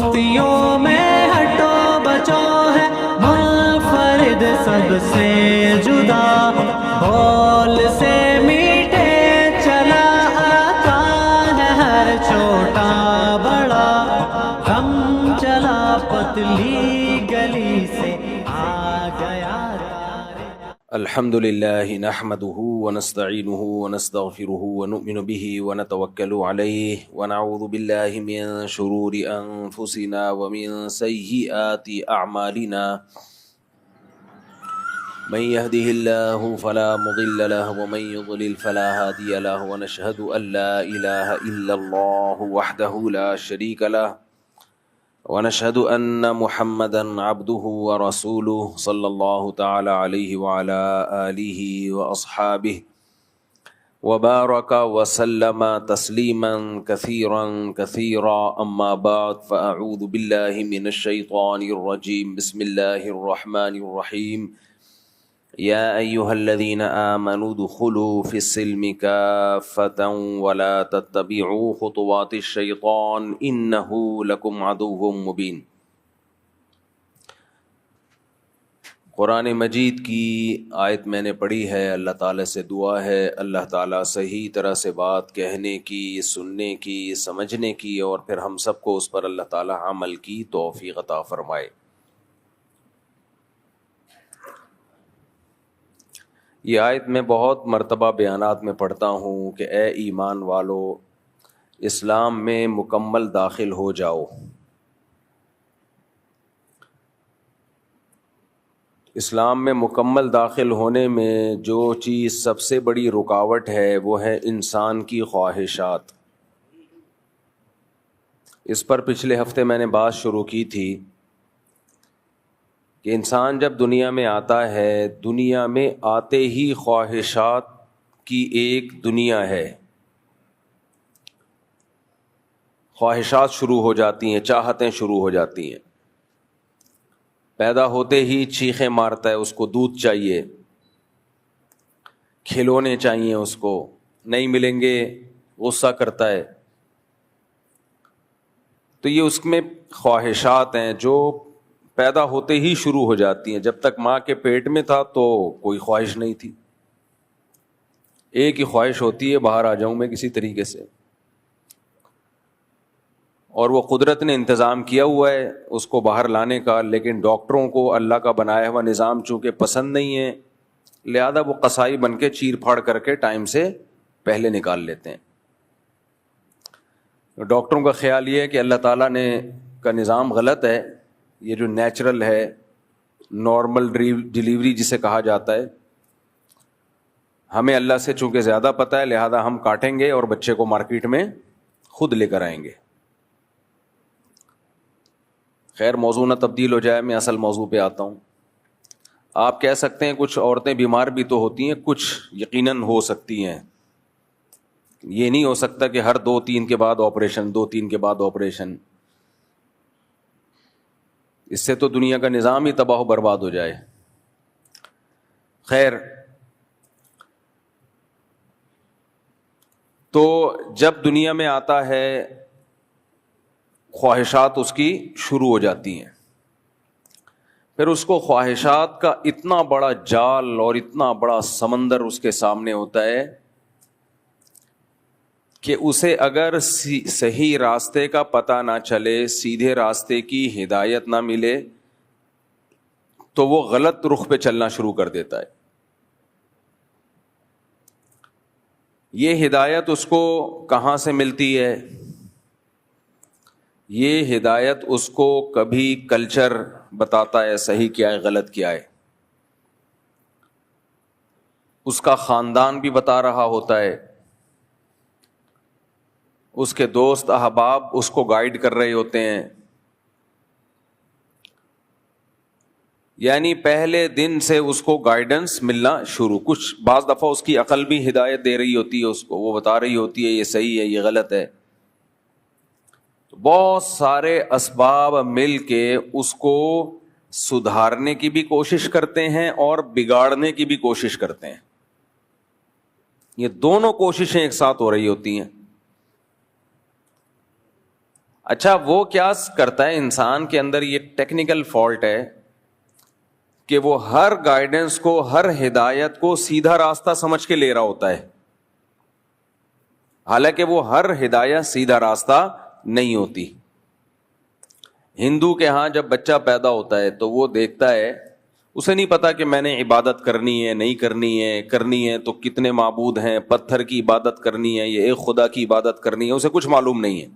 مفتیوں میں ہٹو بچو ہے منفرد سب سے جدا، بول سے میٹھے چلا آتا ہے ہر چھوٹا بڑا، ہم چلا پتلی گلی سے آ گیا۔ الحمد لله نحمده ونستعينه ونستغفره ونؤمن به ونتوكل عليه ونعوذ بالله من شرور أنفسنا ومن سيئات أعمالنا، من يهده الله فلا مضل له ومن يضلل فلا هادي له، ونشهد أن لا إله إلا الله وحده لا شريك له، ونشهد أن محمدًا عبده ورسوله صلى الله تعالى عليه وعلى آله وأصحابه وبارك وسلم تسليمًا كثيرًا، أما بعد، فأعوذ بالله من الشيطان الرجيم، بسم الله الرحمن الرحيم، يا أيها الذين آمنوا ادخلوا في السلم كافة ولا تتبعوا خطوات الشيطان إنه لكم عدو مبين۔ قرآن مجید کی آیت میں نے پڑھی ہے، اللہ تعالیٰ سے دعا ہے اللہ تعالیٰ صحیح طرح سے بات کہنے کی، سننے کی، سمجھنے کی، اور پھر ہم سب کو اس پر اللہ تعالیٰ عمل کی توفیق عطا فرمائے۔ یہ آیت میں بہت مرتبہ بیانات میں پڑھتا ہوں کہ اے ایمان والو، اسلام میں مکمل داخل ہو جاؤ۔ اسلام میں مکمل داخل ہونے میں جو چیز سب سے بڑی رکاوٹ ہے وہ ہے انسان کی خواہشات۔ اس پر پچھلے ہفتے میں نے بات شروع کی تھی کہ انسان جب دنیا میں آتا ہے، دنیا میں آتے ہی خواہشات کی ایک دنیا ہے، خواہشات شروع ہو جاتی ہیں، چاہتیں شروع ہو جاتی ہیں۔ پیدا ہوتے ہی چیخیں مارتا ہے، اس کو دودھ چاہیے، کھلونے چاہیے، اس کو نہیں ملیں گے غصہ کرتا ہے۔ تو یہ اس میں خواہشات ہیں جو پیدا ہوتے ہی شروع ہو جاتی ہیں۔ جب تک ماں کے پیٹ میں تھا تو کوئی خواہش نہیں تھی، ایک ہی خواہش ہوتی ہے باہر آ جاؤں میں کسی طریقے سے، اور وہ قدرت نے انتظام کیا ہوا ہے اس کو باہر لانے کا، لیکن ڈاکٹروں کو اللہ کا بنایا ہوا نظام چونکہ پسند نہیں ہے، لہذا وہ قصائی بن کے چیر پھاڑ کر کے ٹائم سے پہلے نکال لیتے ہیں۔ ڈاکٹروں کا خیال یہ ہے کہ اللہ تعالیٰ نے کا نظام غلط ہے، یہ جو نیچرل ہے، نارمل ڈیلیوری جسے کہا جاتا ہے، ہمیں اللہ سے چونکہ زیادہ پتہ ہے لہذا ہم کاٹیں گے اور بچے کو مارکیٹ میں خود لے کر آئیں گے۔ خیر، موضوع نہ تبدیل ہو جائے، میں اصل موضوع پہ آتا ہوں۔ آپ کہہ سکتے ہیں کچھ عورتیں بیمار بھی تو ہوتی ہیں، کچھ یقیناً ہو سکتی ہیں، یہ نہیں ہو سکتا کہ ہر 2-3 کے بعد آپریشن، 2-3 کے بعد آپریشن، اس سے تو دنیا کا نظام ہی تباہ و برباد ہو جائے۔ خیر، تو جب دنیا میں آتا ہے خواہشات اس کی شروع ہو جاتی ہیں، پھر اس کو خواہشات کا اتنا بڑا جال اور اتنا بڑا سمندر اس کے سامنے ہوتا ہے کہ اسے اگر صحیح راستے کا پتہ نہ چلے، سیدھے راستے کی ہدایت نہ ملے، تو وہ غلط رخ پہ چلنا شروع کر دیتا ہے۔ یہ ہدایت اس کو کہاں سے ملتی ہے؟ یہ ہدایت اس کو کبھی کلچر بتاتا ہے صحیح کیا ہے غلط کیا ہے، اس کا خاندان بھی بتا رہا ہوتا ہے، اس کے دوست احباب اس کو گائیڈ کر رہے ہوتے ہیں، یعنی پہلے دن سے اس کو گائیڈنس ملنا شروع، کچھ بعض دفعہ اس کی عقل بھی ہدایت دے رہی ہوتی ہے اس کو، وہ بتا رہی ہوتی ہے یہ صحیح ہے یہ غلط ہے۔ تو بہت سارے اسباب مل کے اس کو سدھارنے کی بھی کوشش کرتے ہیں اور بگاڑنے کی بھی کوشش کرتے ہیں، یہ دونوں کوششیں ایک ساتھ ہو رہی ہوتی ہیں۔ اچھا وہ کیا کرتا ہے، انسان کے اندر یہ ٹیکنیکل فالٹ ہے کہ وہ ہر گائیڈنس کو، ہر ہدایت کو سیدھا راستہ سمجھ کے لے رہا ہوتا ہے، حالانکہ وہ ہر ہدایت سیدھا راستہ نہیں ہوتی. ہندو کے ہاں جب بچہ پیدا ہوتا ہے تو وہ دیکھتا ہے، اسے نہیں پتا کہ میں نے عبادت کرنی ہے نہیں کرنی ہے تو کتنے معبود ہیں، پتھر کی عبادت کرنی ہے یا ایک خدا کی عبادت کرنی ہے، اسے کچھ معلوم نہیں ہے.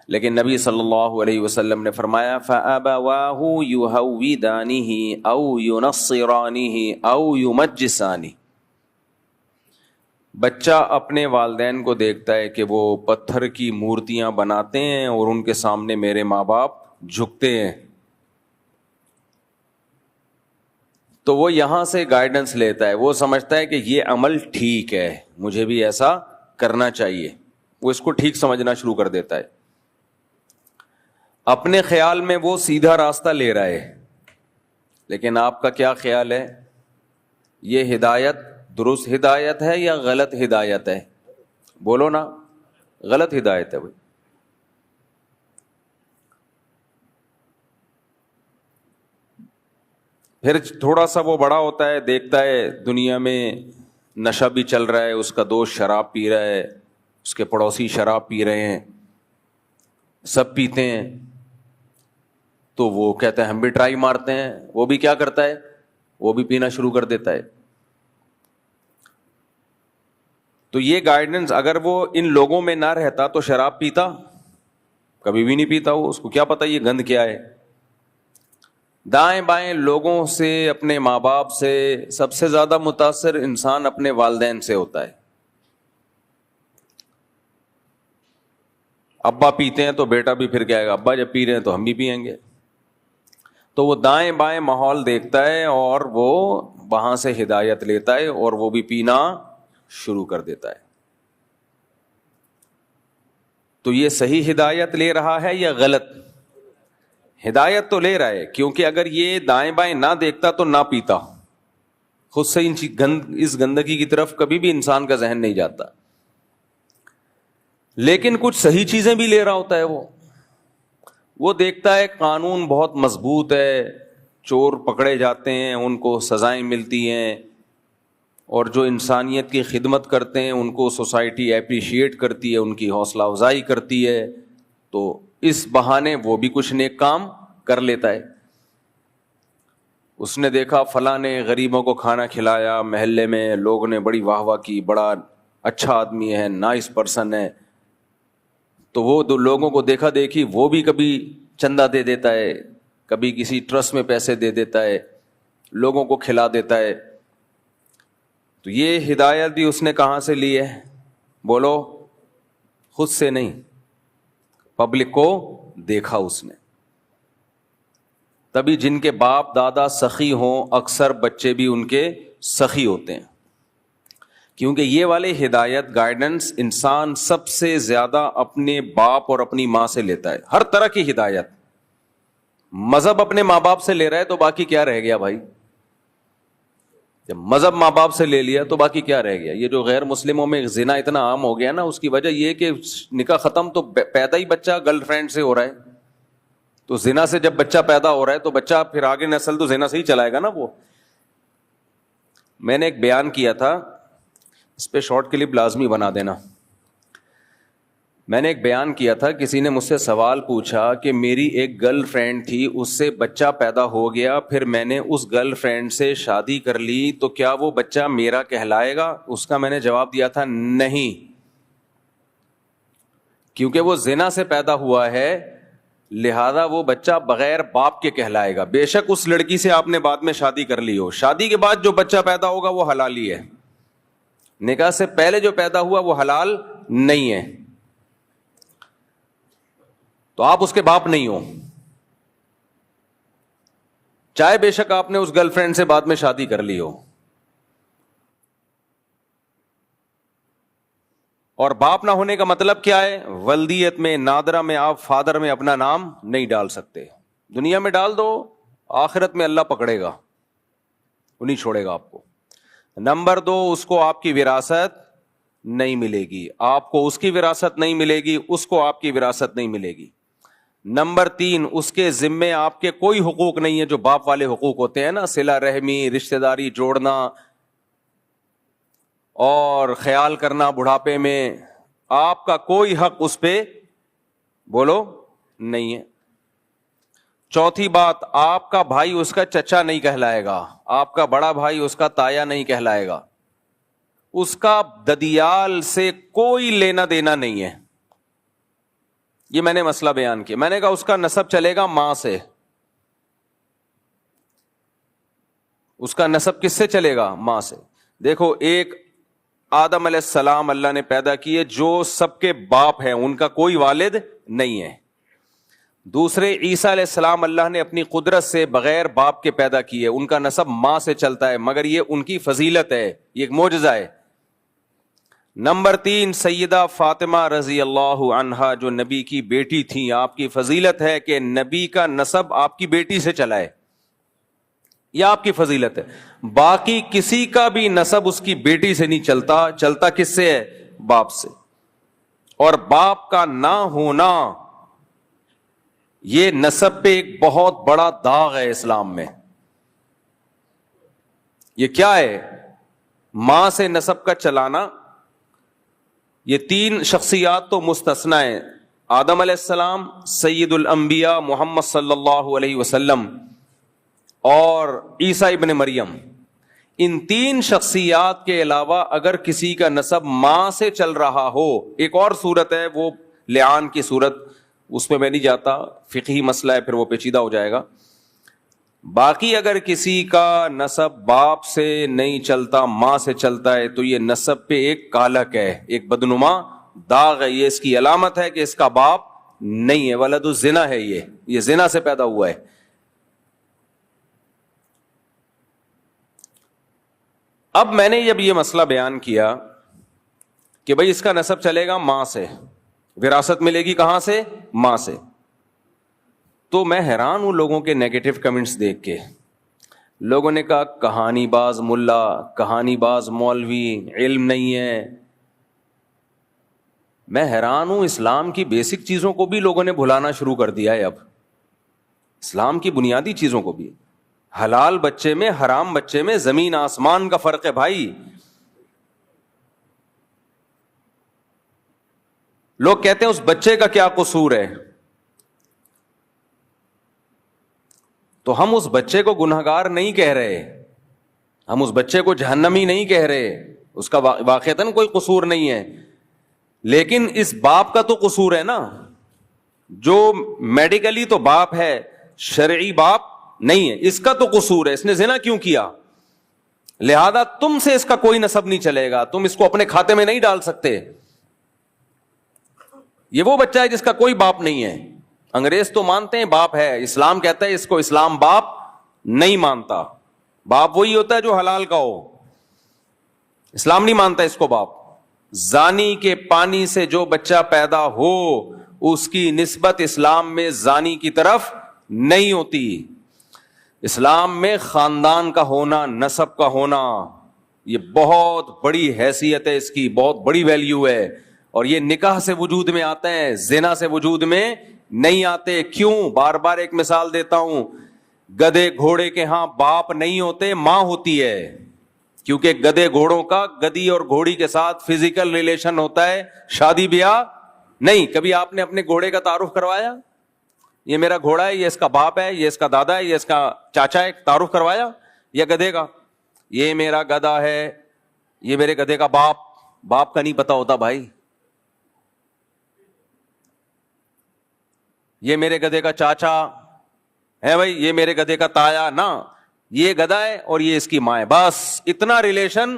لیکن نبی صلی اللہ علیہ وسلم نے فرمایا فَأَبَوَاهُ يُهَوِّدَانِهِ أَوْ يُنَصِّرَانِهِ أَوْ يُمَجِّسَانِهِ. بچہ اپنے والدین کو دیکھتا ہے کہ وہ پتھر کی مورتیاں بناتے ہیں اور ان کے سامنے میرے ماں باپ جھکتے ہیں، تو وہ یہاں سے گائیڈنس لیتا ہے، وہ سمجھتا ہے کہ یہ عمل ٹھیک ہے، مجھے بھی ایسا کرنا چاہیے، وہ اس کو ٹھیک سمجھنا شروع کر دیتا ہے. اپنے خیال میں وہ سیدھا راستہ لے رہا ہے، لیکن آپ کا کیا خیال ہے، یہ ہدایت درست ہدایت ہے یا غلط ہدایت ہے؟ بولو نا، غلط ہدایت ہے بھائی. پھر تھوڑا سا وہ بڑا ہوتا ہے، دیکھتا ہے دنیا میں نشہ بھی چل رہا ہے، اس کا دوست شراب پی رہا ہے، اس کے پڑوسی شراب پی رہے ہیں، سب پیتے ہیں، تو وہ کہتا ہے ہم بھی ٹرائی مارتے ہیں. وہ بھی کیا کرتا ہے، وہ بھی پینا شروع کر دیتا ہے. تو یہ گائیڈنس اگر وہ ان لوگوں میں نہ رہتا تو شراب پیتا؟ کبھی بھی نہیں پیتا. وہ اس کو کیا پتا یہ گند کیا ہے. دائیں بائیں لوگوں سے، اپنے ماں باپ سے سب سے زیادہ متاثر انسان اپنے والدین سے ہوتا ہے. ابا پیتے ہیں تو بیٹا بھی پھر کیا ہے، ابا جب پی رہے ہیں تو ہم بھی پئیں گے. تو وہ دائیں بائیں ماحول دیکھتا ہے اور وہ وہاں سے ہدایت لیتا ہے اور وہ بھی پینا شروع کر دیتا ہے. تو یہ صحیح ہدایت لے رہا ہے یا غلط؟ ہدایت تو لے رہا ہے، کیونکہ اگر یہ دائیں بائیں نہ دیکھتا تو نہ پیتا. خود سے اس گندگی کی طرف کبھی بھی انسان کا ذہن نہیں جاتا. لیکن کچھ صحیح چیزیں بھی لے رہا ہوتا ہے. وہ دیکھتا ہے قانون بہت مضبوط ہے، چور پکڑے جاتے ہیں، ان کو سزائیں ملتی ہیں، اور جو انسانیت کی خدمت کرتے ہیں ان کو سوسائٹی اپریشیٹ کرتی ہے، ان کی حوصلہ افزائی کرتی ہے. تو اس بہانے وہ بھی کچھ نیک کام کر لیتا ہے. اس نے دیکھا فلاں نے غریبوں کو کھانا کھلایا، محلے میں لوگوں نے بڑی واہ واہ کی، بڑا اچھا آدمی ہے، نائس پرسن ہے. تو وہ دو لوگوں کو دیکھا دیکھی وہ بھی کبھی چندہ دے دیتا ہے، کبھی کسی ٹرسٹ میں پیسے دے دیتا ہے، لوگوں کو کھلا دیتا ہے. تو یہ ہدایت بھی اس نے کہاں سے لی ہے؟ بولو، خود سے نہیں، پبلک کو دیکھا اس نے. تبھی جن کے باپ دادا سخی ہوں اکثر بچے بھی ان کے سخی ہوتے ہیں، کیونکہ یہ والے ہدایت گائیڈنس انسان سب سے زیادہ اپنے باپ اور اپنی ماں سے لیتا ہے. ہر طرح کی ہدایت. مذہب اپنے ماں باپ سے لے رہا ہے تو باقی کیا رہ گیا بھائی؟ جب مذہب ماں باپ سے لے لیا تو باقی کیا رہ گیا؟ یہ جو غیر مسلموں میں زنا اتنا عام ہو گیا نا، اس کی وجہ یہ کہ نکاح ختم تو پیدا ہی بچہ گرل فرینڈ سے ہو رہا ہے. تو زنا سے جب بچہ پیدا ہو رہا ہے تو بچہ پھر آگے نسل تو زنا سے ہی چلائے گا نا. وہ میں نے ایک بیان کیا تھا، اس پہ شارٹ کلپ لازمی بنا دینا. میں نے ایک بیان کیا تھا، کسی نے مجھ سے سوال پوچھا کہ میری ایک گرل فرینڈ تھی، اس سے بچہ پیدا ہو گیا، پھر میں نے اس گرل فرینڈ سے شادی کر لی، تو کیا وہ بچہ میرا کہلائے گا؟ اس کا میں نے جواب دیا تھا نہیں، کیونکہ وہ زنا سے پیدا ہوا ہے، لہذا وہ بچہ بغیر باپ کے کہلائے گا. بے شک اس لڑکی سے آپ نے بعد میں شادی کر لی ہو، شادی کے بعد جو بچہ پیدا ہوگا وہ حلالی ہے، نکاح سے پہلے جو پیدا ہوا وہ حلال نہیں ہے. تو آپ اس کے باپ نہیں ہو، چاہے بے شک آپ نے اس گرل فرینڈ سے بعد میں شادی کر لی ہو. اور باپ نہ ہونے کا مطلب کیا ہے؟ ولدیت میں، نادرہ میں آپ فادر میں اپنا نام نہیں ڈال سکتے. دنیا میں ڈال دو، آخرت میں اللہ پکڑے گا، وہ نہیں چھوڑے گا آپ کو. نمبر 2، اس کو آپ کی وراثت نہیں ملے گی. آپ کو اس کی وراثت نہیں ملے گی, اس کو آپ کی وراثت نہیں ملے گی. نمبر 3, اس کے ذمے آپ کے کوئی حقوق نہیں ہے جو باپ والے حقوق ہوتے ہیں نا, صلہ رحمی, رشتہ داری جوڑنا اور خیال کرنا بڑھاپے میں, آپ کا کوئی حق اس پہ بولو نہیں ہے. چوتھی بات, آپ کا بھائی اس کا چچا نہیں کہلائے گا, آپ کا بڑا بھائی اس کا تایا نہیں کہلائے گا, اس کا ددیال سے کوئی لینا دینا نہیں ہے. یہ میں نے مسئلہ بیان کیا. میں نے کہا اس کا نسب چلے گا ماں سے. اس کا نسب کس سے چلے گا؟ ماں سے. دیکھو, ایک آدم علیہ السلام اللہ نے پیدا کیے جو سب کے باپ ہیں, ان کا کوئی والد نہیں ہے. دوسرے عیسیٰ علیہ السلام اللہ نے اپنی قدرت سے بغیر باپ کے پیدا کیے, ان کا نسب ماں سے چلتا ہے, مگر یہ ان کی فضیلت ہے, یہ ایک معجزہ ہے. نمبر 3, سیدہ فاطمہ رضی اللہ عنہا جو نبی کی بیٹی تھی, آپ کی فضیلت ہے کہ نبی کا نسب آپ کی بیٹی سے چلا ہے, یہ آپ کی فضیلت ہے. باقی کسی کا بھی نسب اس کی بیٹی سے نہیں چلتا, چلتا کس سے ہے؟ باپ سے. اور باپ کا نہ ہونا یہ نسب پہ ایک بہت بڑا داغ ہے اسلام میں. یہ کیا ہے؟ ماں سے نسب کا چلانا. یہ 3 شخصیات تو مستثنا ہیں, آدم علیہ السلام, سید الانبیاء محمد صلی اللہ علیہ وسلم اور عیسیٰ ابن مریم. ان 3 شخصیات کے علاوہ اگر کسی کا نسب ماں سے چل رہا ہو, ایک اور صورت ہے وہ لعان کی صورت, اس پہ میں نہیں جاتا, فقہی مسئلہ ہے, پھر وہ پیچیدہ ہو جائے گا. باقی اگر کسی کا نسب باپ سے نہیں چلتا, ماں سے چلتا ہے, تو یہ نسب پہ ایک کالک ہے, ایک بدنما داغ ہے, یہ اس کی علامت ہے کہ اس کا باپ نہیں ہے, ولد الزنا ہے, یہ زنا سے پیدا ہوا ہے. اب میں نے جب یہ مسئلہ بیان کیا کہ بھئی اس کا نسب چلے گا ماں سے, وراثت ملے گی کہاں سے؟ ماں سے, تو میں حیران ہوں لوگوں کے نیگیٹو کمنٹس دیکھ کے. لوگوں نے کہا کہانی باز ملا, کہانی باز مولوی, علم نہیں ہے. میں حیران ہوں, اسلام کی بیسک چیزوں کو بھی لوگوں نے بھلانا شروع کر دیا ہے. اب اسلام کی بنیادی چیزوں کو بھی, حلال بچے میں حرام بچے میں زمین آسمان کا فرق ہے بھائی. لوگ کہتے ہیں اس بچے کا کیا قصور ہے, تو ہم اس بچے کو گنہگار نہیں کہہ رہے, ہم اس بچے کو جہنمی نہیں کہہ رہے, اس کا واقعتاً کوئی قصور نہیں ہے, لیکن اس باپ کا تو قصور ہے نا, جو میڈیکلی تو باپ ہے, شرعی باپ نہیں ہے, اس کا تو قصور ہے, اس نے زنا کیوں کیا, لہذا تم سے اس کا کوئی نسب نہیں چلے گا, تم اس کو اپنے کھاتے میں نہیں ڈال سکتے. یہ وہ بچہ ہے جس کا کوئی باپ نہیں ہے. انگریز تو مانتے ہیں باپ ہے, اسلام کہتا ہے اس کو اسلام باپ نہیں مانتا. باپ وہی ہوتا ہے جو حلال کا ہو, اسلام نہیں مانتا اس کو باپ. زانی کے پانی سے جو بچہ پیدا ہو اس کی نسبت اسلام میں زانی کی طرف نہیں ہوتی. اسلام میں خاندان کا ہونا, نسب کا ہونا, یہ بہت بڑی حیثیت ہے, اس کی بہت بڑی ویلیو ہے. اور یہ نکاح سے وجود میں آتے ہیں, زنا سے وجود میں نہیں آتے. کیوں؟ بار بار ایک مثال دیتا ہوں, گدھے گھوڑے کے ہاں باپ نہیں ہوتے, ماں ہوتی ہے, کیونکہ گدھے گھوڑوں کا گدھی اور گھوڑی کے ساتھ فزیکل ریلیشن ہوتا ہے, شادی بیاہ نہیں. کبھی آپ نے اپنے گھوڑے کا تعارف کروایا؟ یہ میرا گھوڑا ہے, یہ اس کا باپ ہے, یہ اس کا دادا ہے, یہ اس کا چاچا ہے, تعارف کروایا؟ یا گدھے کا یہ میرا گدھا ہے, یہ میرے گدھے کا باپ, باپ کا نہیں پتا ہوتا بھائی. یہ میرے گدھے کا چاچا ہے بھائی, یہ میرے گدھے کا تایا نا, یہ گدھا ہے اور یہ اس کی ماں ہے, بس اتنا ریلیشن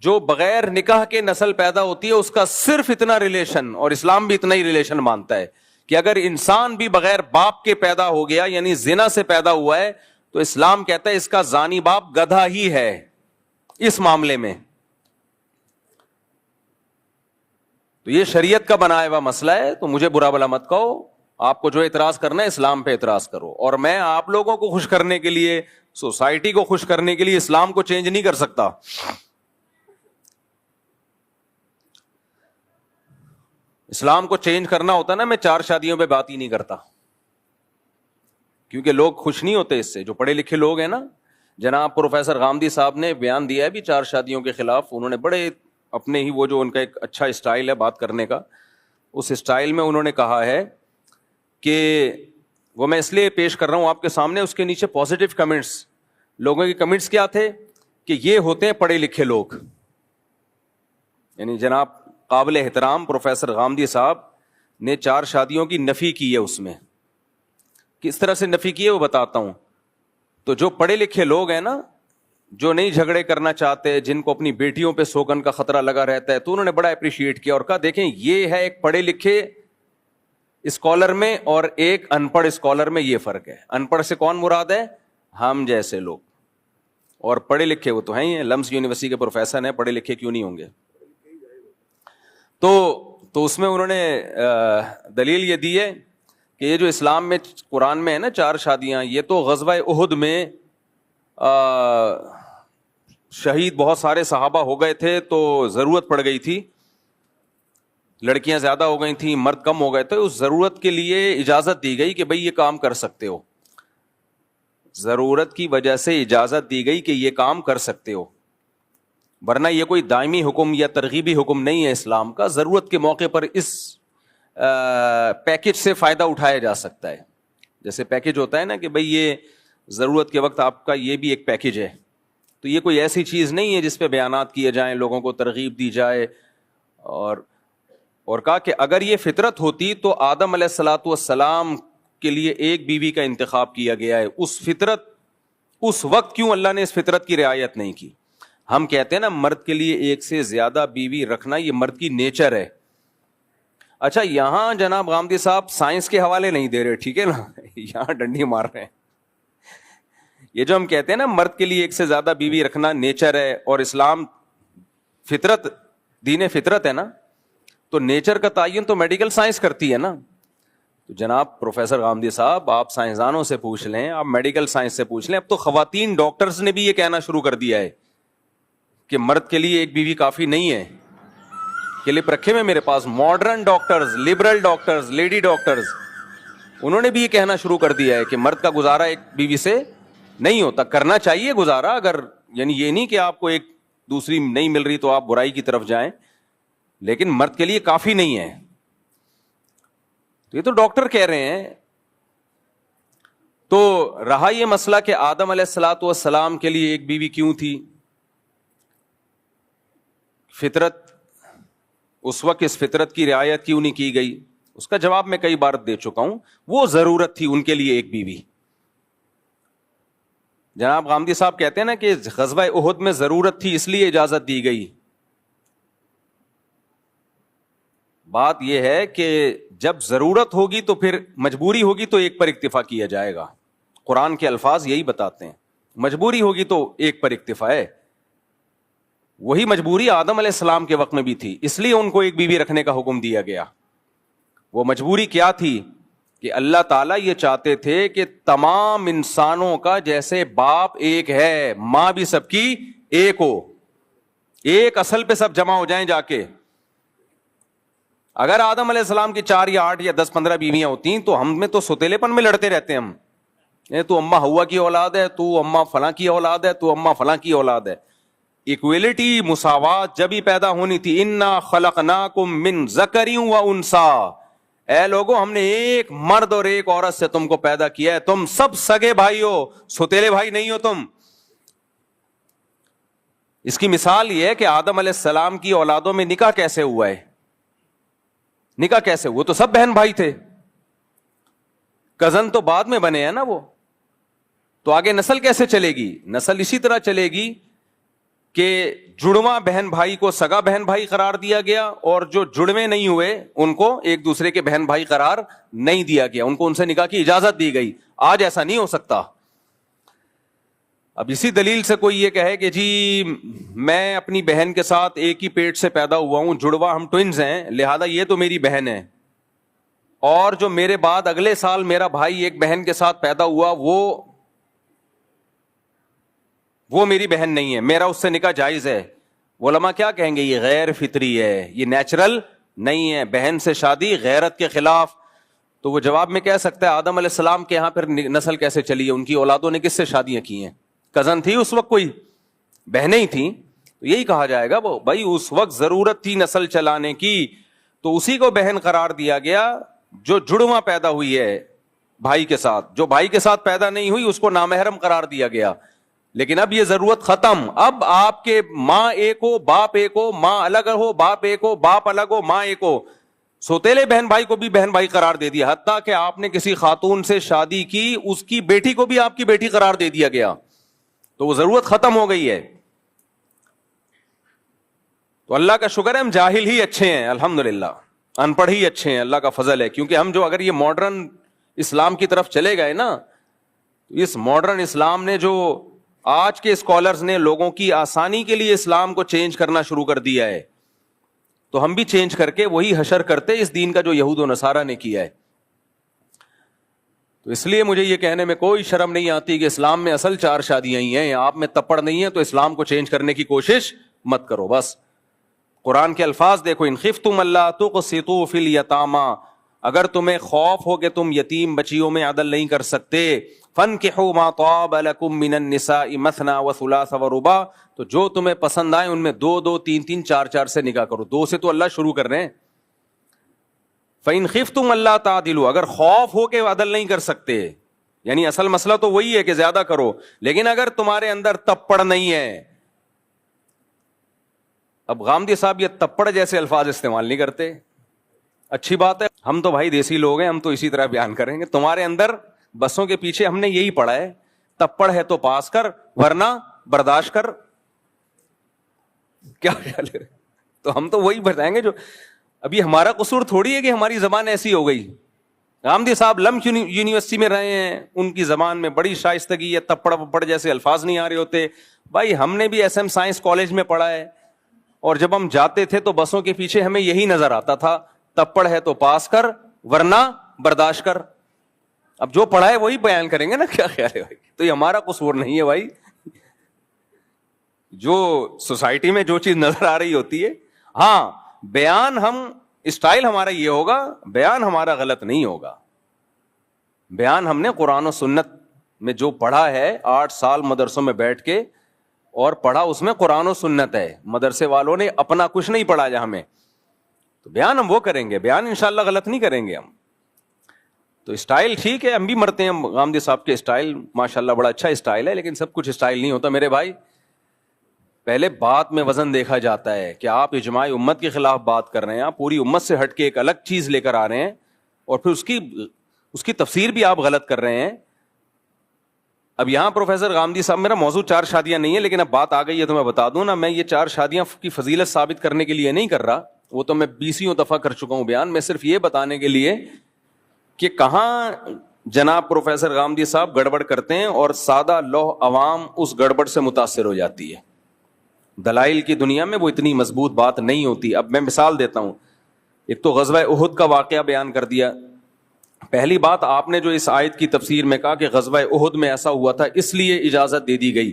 جو بغیر نکاح کے نسل پیدا ہوتی ہے اس کا صرف اتنا ریلیشن. اور اسلام بھی اتنا ہی ریلیشن مانتا ہے کہ اگر انسان بھی بغیر باپ کے پیدا ہو گیا, یعنی زنا سے پیدا ہوا ہے, تو اسلام کہتا ہے اس کا زانی باپ گدھا ہی ہے اس معاملے میں. تو یہ شریعت کا بنایا ہوا مسئلہ ہے, تو مجھے برا بھلا مت کہو. آپ کو جو اعتراض کرنا ہے اسلام پہ اعتراض کرو, اور میں آپ لوگوں کو خوش کرنے کے لیے, سوسائٹی کو خوش کرنے کے لیے اسلام کو چینج نہیں کر سکتا. اسلام کو چینج کرنا ہوتا نا، میں 4 شادیوں پہ بات ہی نہیں کرتا، کیونکہ لوگ خوش نہیں ہوتے اس سے. جو پڑھے لکھے لوگ ہیں نا، جناب پروفیسر غامدی صاحب نے بیان دیا ہے بھی 4 شادیوں کے خلاف. انہوں نے بڑے اپنے ہی، وہ جو ان کا ایک اچھا اسٹائل ہے بات کرنے کا، اس اسٹائل میں انہوں نے کہا ہے کہ وہ میں اس لیے پیش کر رہا ہوں آپ کے سامنے، اس کے نیچے پازیٹیو کمنٹس، لوگوں کے کمنٹس کیا تھے کہ یہ ہوتے ہیں پڑھے لکھے لوگ. یعنی جناب قابل احترام پروفیسر غامدی صاحب نے 4 شادیوں کی نفی کی ہے. اس میں کس طرح سے نفی کی ہے وہ بتاتا ہوں. تو جو پڑھے لکھے لوگ ہیں نا، جو نہیں جھگڑے کرنا چاہتے، جن کو اپنی بیٹیوں پہ سوگن کا خطرہ لگا رہتا ہے، تو انہوں نے بڑا اپریشیٹ کیا اور کہا دیکھیں یہ ہے ایک پڑھے لکھے اسکالر میں اور ایک ان پڑھ اسکالر میں یہ فرق ہے. ان پڑھ سے کون مراد ہے؟ ہم جیسے لوگ. اور پڑھے لکھے وہ تو ہیں ہی، لمس یونیورسٹی کے پروفیسر ہیں، پڑھے لکھے کیوں نہیں ہوں گے؟ تو اس میں انہوں نے دلیل یہ دی ہے کہ یہ جو اسلام میں قرآن میں ہے نا 4 شادیاں، یہ تو غزوہ احد میں شہید بہت سارے صحابہ ہو گئے تھے تو ضرورت پڑ گئی تھی، لڑکیاں زیادہ ہو گئی تھیں، مرد کم ہو گئے تھے، اس ضرورت کے لیے اجازت دی گئی کہ بھئی یہ کام کر سکتے ہو. ضرورت کی وجہ سے اجازت دی گئی کہ یہ کام کر سکتے ہو، ورنہ یہ کوئی دائمی حکم یا ترغیبی حکم نہیں ہے اسلام کا. ضرورت کے موقع پر اس پیکج سے فائدہ اٹھایا جا سکتا ہے. جیسے پیکج ہوتا ہے نا کہ بھئی یہ ضرورت کے وقت آپ کا یہ بھی ایک پیکج ہے. تو یہ کوئی ایسی چیز نہیں ہے جس پہ بیانات کیے جائیں، لوگوں کو ترغیب دی جائے. اور کہا کہ اگر یہ فطرت ہوتی تو آدم علیہ الصلوۃ والسلام کے لیے ایک بیوی کا انتخاب کیا گیا ہے. اس وقت کیوں اللہ نے اس فطرت کی رعایت نہیں کی؟ ہم کہتے ہیں نا مرد کے لیے ایک سے زیادہ بیوی رکھنا یہ مرد کی نیچر ہے. اچھا یہاں جناب غامدی صاحب سائنس کے حوالے نہیں دے رہے، ٹھیک ہے نا، یہاں ڈنڈی مار رہے ہیں. یہ جو ہم کہتے ہیں نا مرد کے لیے ایک سے زیادہ بیوی رکھنا نیچر ہے، اور اسلام فطرت، دین فطرت ہے نا، تو نیچر کا تعین تو میڈیکل سائنس کرتی ہے نا. تو جناب پروفیسر غامدی صاحب آپ سائنسدانوں سے پوچھ لیں، آپ میڈیکل سائنس سے پوچھ لیں. اب تو خواتین ڈاکٹرز نے بھی یہ کہنا شروع کر دیا ہے کہ مرد کے لیے ایک بیوی کافی نہیں ہے. کلپ رکھے ہوئے میرے پاس، modern doctors, liberal doctors, lady doctors, انہوں نے بھی یہ کہنا شروع کر دیا ہے کہ مرد کا گزارا ایک بیوی سے نہیں ہوتا. کرنا چاہیے گزارا، اگر یعنی یہ نہیں کہ آپ کو ایک دوسری نہیں مل رہی تو آپ برائی کی طرف جائیں، لیکن مرد کے لیے کافی نہیں ہے. تو یہ تو ڈاکٹر کہہ رہے ہیں. تو رہا یہ مسئلہ کہ آدم علیہ الصلوۃ والسلام کے لیے ایک بیوی کیوں تھی، فطرت اس وقت اس فطرت کی رعایت کیوں نہیں کی گئی، اس کا جواب میں کئی بار دے چکا ہوں. وہ ضرورت تھی ان کے لیے ایک بیوی. جناب غامدی صاحب کہتے ہیں نا کہ غزوہ احد میں ضرورت تھی اس لیے اجازت دی گئی. بات یہ ہے کہ جب ضرورت ہوگی تو پھر مجبوری ہوگی تو ایک پر اکتفا کیا جائے گا. قرآن کے الفاظ یہی بتاتے ہیں، مجبوری ہوگی تو ایک پر اکتفا ہے. وہی مجبوری آدم علیہ السلام کے وقت میں بھی تھی، اس لیے ان کو ایک بیوی رکھنے کا حکم دیا گیا. وہ مجبوری کیا تھی کہ اللہ تعالیٰ یہ چاہتے تھے کہ تمام انسانوں کا جیسے باپ ایک ہے، ماں بھی سب کی ایک ہو، ایک اصل پہ سب جمع ہو جائیں جا کے. اگر آدم علیہ السلام کی 4 یا 8 یا 10 15 بیویاں ہوتی تو ہم میں تو سوتیلے پن میں لڑتے رہتے ہم. تو اما ہوا کی اولاد ہے، تو اما فلاں کی اولاد ہے، تو اما فلاں کی اولاد ہے. ایکویلٹی، مساوات جب ہی پیدا ہونی تھی. انا خلقناکم من ذکر و انثی، اے لوگوں ہم نے ایک مرد اور ایک عورت سے تم کو پیدا کیا ہے، تم سب سگے بھائی ہو، سوتیلے بھائی نہیں ہو تم. اس کی مثال یہ ہے کہ آدم علیہ السلام کی اولادوں میں نکاح کیسے ہوا ہے، نکاح کیسے، وہ تو سب بہن بھائی تھے. کزن تو بعد میں بنے ہیں نا وہ. تو آگے نسل کیسے چلے گی؟ نسل اسی طرح چلے گی کہ جڑواں بہن بھائی کو سگا بہن بھائی قرار دیا گیا، اور جو جڑوے نہیں ہوئے ان کو ایک دوسرے کے بہن بھائی قرار نہیں دیا گیا، ان کو ان سے نکاح کی اجازت دی گئی. آج ایسا نہیں ہو سکتا. اب اسی دلیل سے کوئی یہ کہے کہ جی میں اپنی بہن کے ساتھ ایک ہی پیٹ سے پیدا ہوا ہوں، جڑواں ہم ٹوئنز ہیں، لہذا یہ تو میری بہن ہے، اور جو میرے بعد اگلے سال میرا بھائی ایک بہن کے ساتھ پیدا ہوا وہ میری بہن نہیں ہے، میرا اس سے نکاح جائز ہے. علماء کیا کہیں گے؟ یہ غیر فطری ہے، یہ نیچرل نہیں ہے. بہن سے شادی غیرت کے خلاف. تو وہ جواب میں کہہ سکتا ہے آدم علیہ السلام کے یہاں پھر نسل کیسے چلی ہے؟ ان کی اولادوں نے کس سے شادیاں کی ہیں؟ کزن تھی اس وقت، کوئی بہنیں ہی تھیں. تو یہی کہا جائے گا وہ بھائی اس وقت ضرورت تھی نسل چلانے کی، تو اسی کو بہن قرار دیا گیا جو جڑواں پیدا ہوئی ہے بھائی کے ساتھ. جو بھائی کے ساتھ پیدا نہیں ہوئی اس کو نامحرم قرار دیا گیا. لیکن اب یہ ضرورت ختم. اب آپ کے ماں ایک ہو باپ ایک ہو، ماں الگ ہو باپ ایک ہو، باپ الگ ہو ماں ایک ہو. سوتیلے بہن بھائی کو بھی بہن بھائی قرار دے دیا. حتیٰ کہ آپ نے کسی خاتون سے شادی کی، اس کی بیٹی کو بھی آپ کی بیٹی قرار دے دیا گیا. تو وہ ضرورت ختم ہو گئی ہے. تو اللہ کا شکر ہے ہم جاہل ہی اچھے ہیں الحمدللہ، ان پڑھ ہی اچھے ہیں، اللہ کا فضل ہے. کیونکہ ہم جو اگر یہ ماڈرن اسلام کی طرف چلے گئے نا، اس ماڈرن اسلام نے جو آج کے اسکالرز نے لوگوں کی آسانی کے لیے اسلام کو چینج کرنا شروع کر دیا ہے، تو ہم بھی چینج کر کے وہی حشر کرتے اس دین کا جو یہود و نصارہ نے کیا ہے. تو اس لیے مجھے یہ کہنے میں کوئی شرم نہیں آتی کہ اسلام میں اصل 4 شادیاں ہی ہیں، آپ میں تپڑ نہیں ہے، تو اسلام کو چینج کرنے کی کوشش مت کرو. بس قرآن کے الفاظ دیکھو، ان خفتم اللہ تقسطوا فی الیتامی، اگر تمہیں خوف ہو کہ تم یتیم بچیوں میں عدل نہیں کر سکتے، فانکحوا ما طاب لکم من النساء مثنی وثلاث ورباع، تو جو تمہیں پسند آئے ان میں 2 2 3 3 4 4 سے نکاح کرو. 2 سے تو اللہ شروع کر رہے ہیں. فإن خفتم اللہ تعدلوا، اگر خوف ہو کہ عدل نہیں کر سکتے، یعنی اصل مسئلہ تو وہی ہے کہ زیادہ کرو، لیکن اگر تمہارے اندر تپڑ نہیں ہے. اب غامدی صاحب یہ تپڑ جیسے الفاظ استعمال نہیں کرتے، اچھی بات ہے، ہم تو بھائی دیسی لوگ ہیں، ہم تو اسی طرح بیان کریں گے. تمہارے اندر بسوں کے پیچھے ہم نے یہی پڑھا ہے، تپڑ ہے تو پاس کر ورنہ برداشت کر. کیا خیال ہے؟ تو ہم تو وہی بتائیں گے جو ابھی ہمارا قصور تھوڑی ہے کہ ہماری زبان ایسی ہو گئی. غامدی صاحب لم یونیورسٹی میں رہے ہیں، ان کی زبان میں بڑی شائستگی ہے، تپڑ پپڑ جیسے الفاظ نہیں آ رہے ہوتے. بھائی ہم نے بھی ایس ایم سائنس کالج میں پڑھا ہے، اور جب ہم جاتے تھے تو بسوں کے پیچھے ہمیں یہی نظر آتا تھا، تپڑ ہے تو پاس کر ورنہ برداشت کر. اب جو پڑھا ہے وہی بیان کریں گے نا. کیا خیال ہے بھائی؟ تو یہ ہمارا قصور نہیں ہے بھائی، جو سوسائٹی میں جو چیز نظر آ رہی ہوتی ہے. ہاں بیان ہم اسٹائل ہمارا یہ ہوگا، بیان ہمارا غلط نہیں ہوگا. بیان ہم نے قرآن و سنت میں جو پڑھا ہے، 8 سال مدرسوں میں بیٹھ کے اور پڑھا، اس میں قرآن و سنت ہے. مدرسے والوں نے اپنا کچھ نہیں پڑھا جہاں میں، تو بیان ہم وہ کریں گے، بیان انشاءاللہ غلط نہیں کریں گے ہم. تو اسٹائل ٹھیک ہے، ہم بھی مرتے ہیں غامدی صاحب کے اسٹائل ماشاءاللہ بڑا اچھا اسٹائل ہے، لیکن سب کچھ اسٹائل نہیں ہوتا میرے بھائی. پہلے بات میں وزن دیکھا جاتا ہے کہ آپ اجماع امت کے خلاف بات کر رہے ہیں، آپ پوری امت سے ہٹ کے ایک الگ چیز لے کر آ رہے ہیں، اور پھر اس کی تفسیر بھی آپ غلط کر رہے ہیں. اب یہاں پروفیسر غامدی صاحب، میرا موضوع 4 شادیاں نہیں ہے، لیکن اب بات آ گئی ہے تو میں بتا دوں نا، میں یہ 4 شادیاں کی فضیلت ثابت کرنے کے لیے نہیں کر رہا، وہ تو میں 20 دفعہ کر چکا ہوں بیان. میں صرف یہ بتانے کے لیے کہ کہاں جناب پروفیسر غامدی صاحب گڑبڑ کرتے ہیں اور سادہ لوح عوام اس گڑبڑ سے متاثر ہو جاتی ہے. دلائل کی دنیا میں وہ اتنی مضبوط بات نہیں ہوتی. اب میں مثال دیتا ہوں. ایک تو غزوہ احد کا واقعہ بیان کر دیا. پہلی بات، آپ نے جو اس آیت کی تفسیر میں کہا کہ غزوہ احد میں ایسا ہوا تھا اس لیے اجازت دے دی گئی،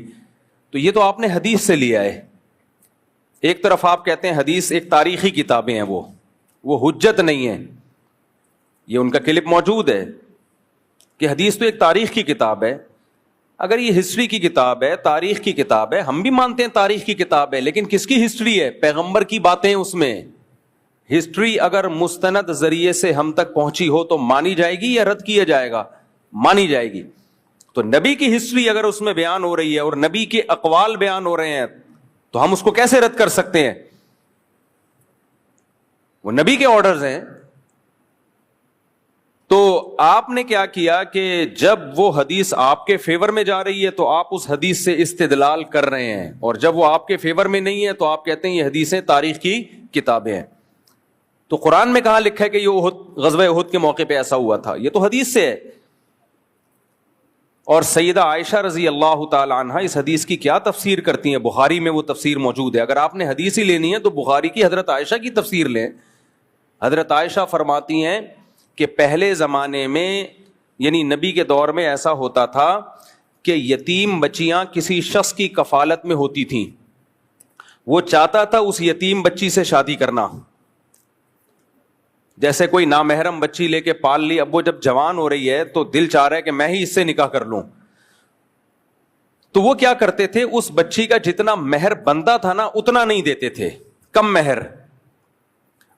تو یہ تو آپ نے حدیث سے لیا ہے. ایک طرف آپ کہتے ہیں حدیث ایک تاریخی کتابیں ہیں، وہ حجت نہیں ہے. یہ ان کا کلپ موجود ہے کہ حدیث تو ایک تاریخ کی کتاب ہے. اگر یہ ہسٹری کی کتاب ہے، تاریخ کی کتاب ہے، ہم بھی مانتے ہیں تاریخ کی کتاب ہے، لیکن کس کی ہسٹری ہے؟ پیغمبر کی باتیں اس میں. ہسٹری اگر مستند ذریعے سے ہم تک پہنچی ہو تو مانی جائے گی یا رد کیا جائے گا؟ مانی جائے گی. تو نبی کی ہسٹری اگر اس میں بیان ہو رہی ہے اور نبی کے اقوال بیان ہو رہے ہیں تو ہم اس کو کیسے رد کر سکتے ہیں؟ وہ نبی کے آرڈرز ہیں. تو آپ نے کیا کیا کہ جب وہ حدیث آپ کے فیور میں جا رہی ہے تو آپ اس حدیث سے استدلال کر رہے ہیں، اور جب وہ آپ کے فیور میں نہیں ہے تو آپ کہتے ہیں یہ حدیثیں تاریخ کی کتابیں ہیں. تو قرآن میں کہاں لکھا ہے کہ یہ غزوہ احد کے موقع پہ ایسا ہوا تھا؟ یہ تو حدیث سے ہے. اور سیدہ عائشہ رضی اللہ تعالی عنہا اس حدیث کی کیا تفسیر کرتی ہیں؟ بخاری میں وہ تفسیر موجود ہے. اگر آپ نے حدیث ہی لینی ہے تو بخاری کی حضرت عائشہ کی تفسیر لیں. حضرت عائشہ فرماتی ہیں کہ پہلے زمانے میں، یعنی نبی کے دور میں، ایسا ہوتا تھا کہ یتیم بچیاں کسی شخص کی کفالت میں ہوتی تھیں، وہ چاہتا تھا اس یتیم بچی سے شادی کرنا، جیسے کوئی نامحرم بچی لے کے پال لی, اب وہ جب جوان ہو رہی ہے تو دل چاہ رہا ہے کہ میں ہی اس سے نکاح کر لوں. تو وہ کیا کرتے تھے, اس بچی کا جتنا مہر بنتا تھا نا اتنا نہیں دیتے تھے, کم مہر.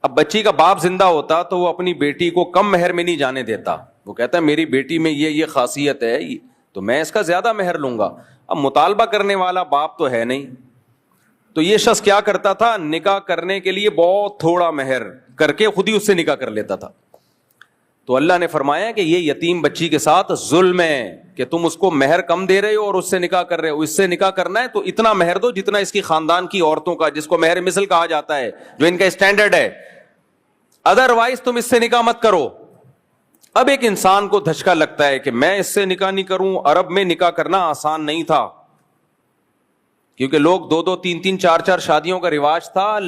اب بچی کا باپ زندہ ہوتا تو وہ اپنی بیٹی کو کم مہر میں نہیں جانے دیتا, وہ کہتا ہے میری بیٹی میں یہ خاصیت ہے تو میں اس کا زیادہ مہر لوں گا. اب مطالبہ کرنے والا باپ تو ہے نہیں, تو یہ شخص کیا کرتا تھا, نکاح کرنے کے لیے بہت تھوڑا مہر کر کے خود ہی اس سے نکاح کر لیتا تھا. تو اللہ نے فرمایا کہ یہ یتیم بچی کے ساتھ ظلم ہے کہ تم اس کو مہر کم دے رہے ہو اور اس سے نکاح کر رہے ہو. اس سے نکاح کرنا ہے تو اتنا مہر دو جتنا اس کی خاندان کی عورتوں کا, جس کو مہر مثل کہا جاتا ہے, جو ان کا اسٹینڈرڈ ہے, ادروائز تم اس سے نکاح مت کرو. اب ایک انسان کو دھچکا لگتا ہے کہ میں اس سے نکاح نہیں کروں. عرب میں نکاح کرنا آسان نہیں تھا, کیونکہ لوگ 2-2, 3-3, 4-4 شادیوں کا رواج تھا.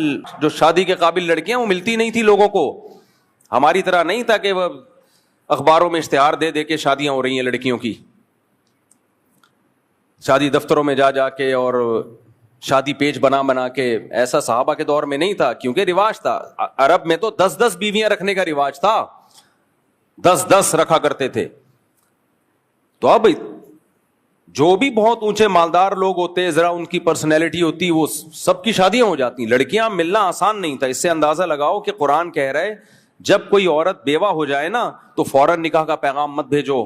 جو شادی کے قابل لڑکیاں وہ ملتی نہیں تھی لوگوں کو. ہماری طرح نہیں تھا کہ وہ اخباروں میں اشتہار دے دے کے شادیاں ہو رہی ہیں لڑکیوں کی, شادی دفتروں میں جا جا کے اور شادی پیج بنا کے. ایسا صحابہ کے دور میں نہیں تھا, کیونکہ رواج تھا. عرب میں تو 10-10 بیویاں رکھنے کا رواج تھا, 10-10 رکھا کرتے تھے. تو اب جو بھی بہت اونچے مالدار لوگ ہوتے, ذرا ان کی پرسنالٹی ہوتی, وہ سب کی شادیاں ہو جاتی. لڑکیاں ملنا آسان نہیں تھا. اس سے اندازہ لگاؤ کہ قرآن کہہ رہا ہے جب کوئی عورت بیوہ ہو جائے نا تو فوراً نکاح کا پیغام مت بھیجو,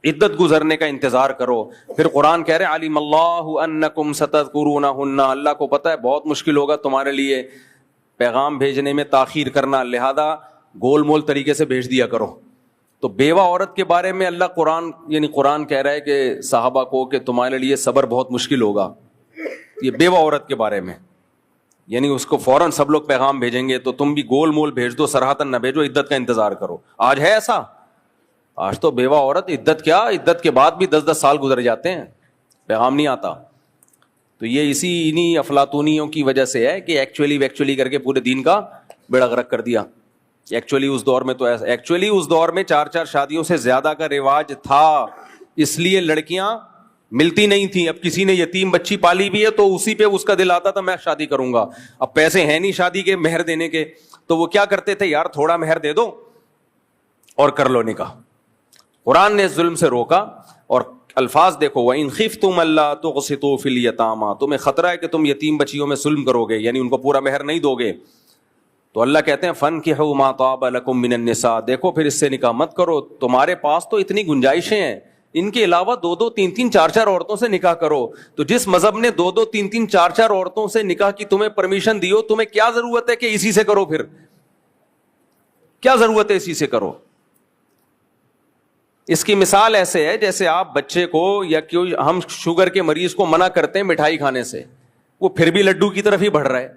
عدت گزرنے کا انتظار کرو. پھر قرآن کہہ رہے علیم اللہ انکم ستذکرونہن, اللہ کو پتہ ہے بہت مشکل ہوگا تمہارے لیے پیغام بھیجنے میں تاخیر کرنا, لہذا گول مول طریقے سے بھیج دیا کرو. تو بیوہ عورت کے بارے میں اللہ قرآن کہہ رہا ہے کہ صحابہ کو کہ تمہارے لیے صبر بہت مشکل ہوگا. یہ بیوہ عورت کے بارے میں, یعنی اس کو فوراً سب لوگ پیغام بھیجیں گے تو تم بھی گول مول بھیج دو, سراہتن نہ بھیجو, عدت کا انتظار کرو. آج ہے ایسا؟ آج تو بیوہ عورت عدت کیا, عدت کے بعد بھی 10-10 سال گزر جاتے ہیں, پیغام نہیں آتا. تو یہ انہی افلاطونیوں کی وجہ سے ہے کہ ایکچولی کر کے پورے دین کا بیڑا غرق کر دیا. ایکچولی اس دور میں تو ایسا, ایکچولی اس دور میں 4-4 شادیوں سے زیادہ کا رواج تھا, اس لیے لڑکیاں ملتی نہیں تھی. اب کسی نے یتیم بچی پالی بھی ہے تو اسی پہ اس کا دل آتا تھا میں شادی کروں گا. اب پیسے ہیں نہیں شادی کے مہر دینے کے, تو وہ کیا کرتے تھے, یار تھوڑا مہر دے دو اور کر لو نکاح. قرآن نے ظلم سے روکا, اور الفاظ دیکھو وَإِنْ خِفْتُمْ أَلَّا تُقْسِطُوا فِي الْيَتَامَىٰ, تمہیں خطرہ ہے کہ تم یتیم بچیوں میں ظلم کرو گے, یعنی ان کو پورا مہر نہیں دو گے. تو اللہ کہتے ہیں فَانْكِحُوا مَا طَابَ لَكُم مِّنَ النِّسَاءِ, دیکھو پھر اس سے نکاح مت کرو, تمہارے پاس تو اتنی گنجائشیں ہیں, ان کے علاوہ 2-2, 3-3, 4-4 عورتوں سے نکاح کرو. تو جس مذہب نے 2-2, 3-3, 4-4 عورتوں سے نکاح کی تمہیں پرمیشن دی ہو, تمہیں کیا ضرورت ہے کہ اسی سے کرو؟ پھر کیا ضرورت ہے اسی سے کرو؟ اس کی مثال ایسے ہے جیسے آپ بچے کو, یا ہم شوگر کے مریض کو منع کرتے ہیں مٹھائی کھانے سے, وہ پھر بھی لڈو کی طرف ہی بڑھ رہا ہے.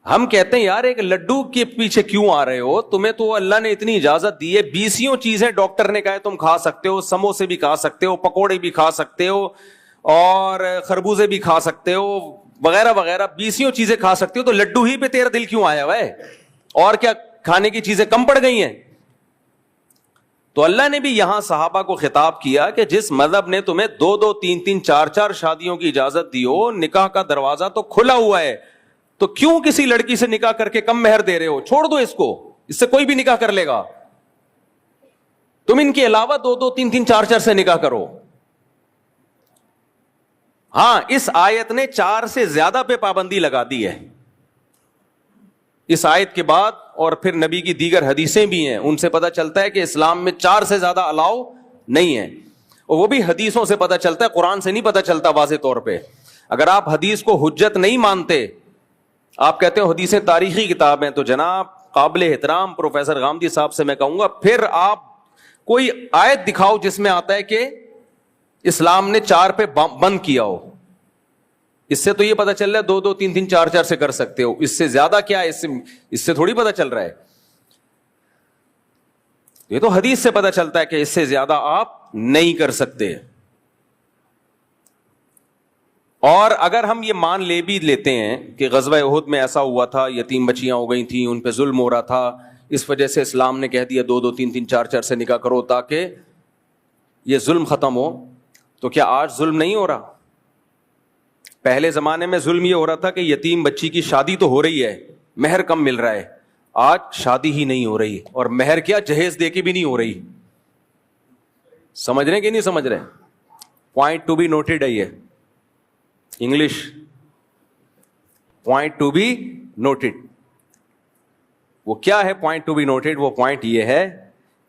ہم کہتے ہیں یار ایک لڈو کے پیچھے کیوں آ رہے ہو, تمہیں تو اللہ نے اتنی اجازت دی ہے, 20 چیزیں ڈاکٹر نے کہا ہے تم کھا سکتے ہو, سموسے بھی کھا سکتے ہو, پکوڑے بھی کھا سکتے ہو, اور خربوزے بھی کھا سکتے ہو, وغیرہ وغیرہ 20 چیزیں کھا سکتے ہو, تو لڈو ہی پہ تیرا دل کیوں آیا ہوا ہے؟ اور کیا کھانے کی چیزیں کم پڑ گئی ہیں؟ تو اللہ نے بھی یہاں صحابہ کو خطاب کیا کہ جس مذہب نے تمہیں 2-2, 3-3, 4-4 شادیوں کی اجازت دی ہو, نکاح کا دروازہ تو کھلا ہوا ہے, تو کیوں کسی لڑکی سے نکاح کر کے کم مہر دے رہے ہو؟ چھوڑ دو اس کو, اس سے کوئی بھی نکاح کر لے گا. تم ان کے علاوہ 2-2, 3-3, 4-4 سے نکاح کرو. ہاں اس آیت نے 4 سے زیادہ پہ پابندی لگا دی ہے اس آیت کے بعد, اور پھر نبی کی دیگر حدیثیں بھی ہیں, ان سے پتہ چلتا ہے کہ اسلام میں 4 سے زیادہ الاؤ نہیں ہے, اور وہ بھی حدیثوں سے پتہ چلتا ہے, قرآن سے نہیں پتہ چلتا واضح طور پہ. اگر آپ حدیث کو حجت نہیں مانتے, آپ کہتے ہو حدیثیں تاریخی کتاب ہیں, تو جناب قابل احترام پروفیسر غامدی صاحب سے میں کہوں گا پھر آپ کوئی آیت دکھاؤ جس میں آتا ہے کہ اسلام نے 4 پہ بند کیا ہو. اس سے تو یہ پتہ چل رہا ہے 2-2, 3-3, 4-4 سے کر سکتے ہو, اس سے زیادہ کیا ہے, اس سے تھوڑی پتہ چل رہا ہے. یہ تو حدیث سے پتہ چلتا ہے کہ اس سے زیادہ آپ نہیں کر سکتے. اور اگر ہم یہ مان لے بھی لیتے ہیں کہ غزوہ احد میں ایسا ہوا تھا, یتیم بچیاں ہو گئی تھیں, ان پہ ظلم ہو رہا تھا, اس وجہ سے اسلام نے کہہ دیا 2-2, 3-3, 4-4 سے نکاح کرو تاکہ یہ ظلم ختم ہو, تو کیا آج ظلم نہیں ہو رہا؟ پہلے زمانے میں ظلم یہ ہو رہا تھا کہ یتیم بچی کی شادی تو ہو رہی ہے, مہر کم مل رہا ہے, آج شادی ہی نہیں ہو رہی, اور مہر کیا جہیز دے کے بھی نہیں ہو رہی. سمجھ رہے کہ نہیں سمجھ رہے؟ پوائنٹ ٹو بی نوٹڈ ہے یہ English, point to be noted. وہ کیا ہے پوائنٹ ٹو بی نوٹڈ؟ وہ پوائنٹ یہ ہے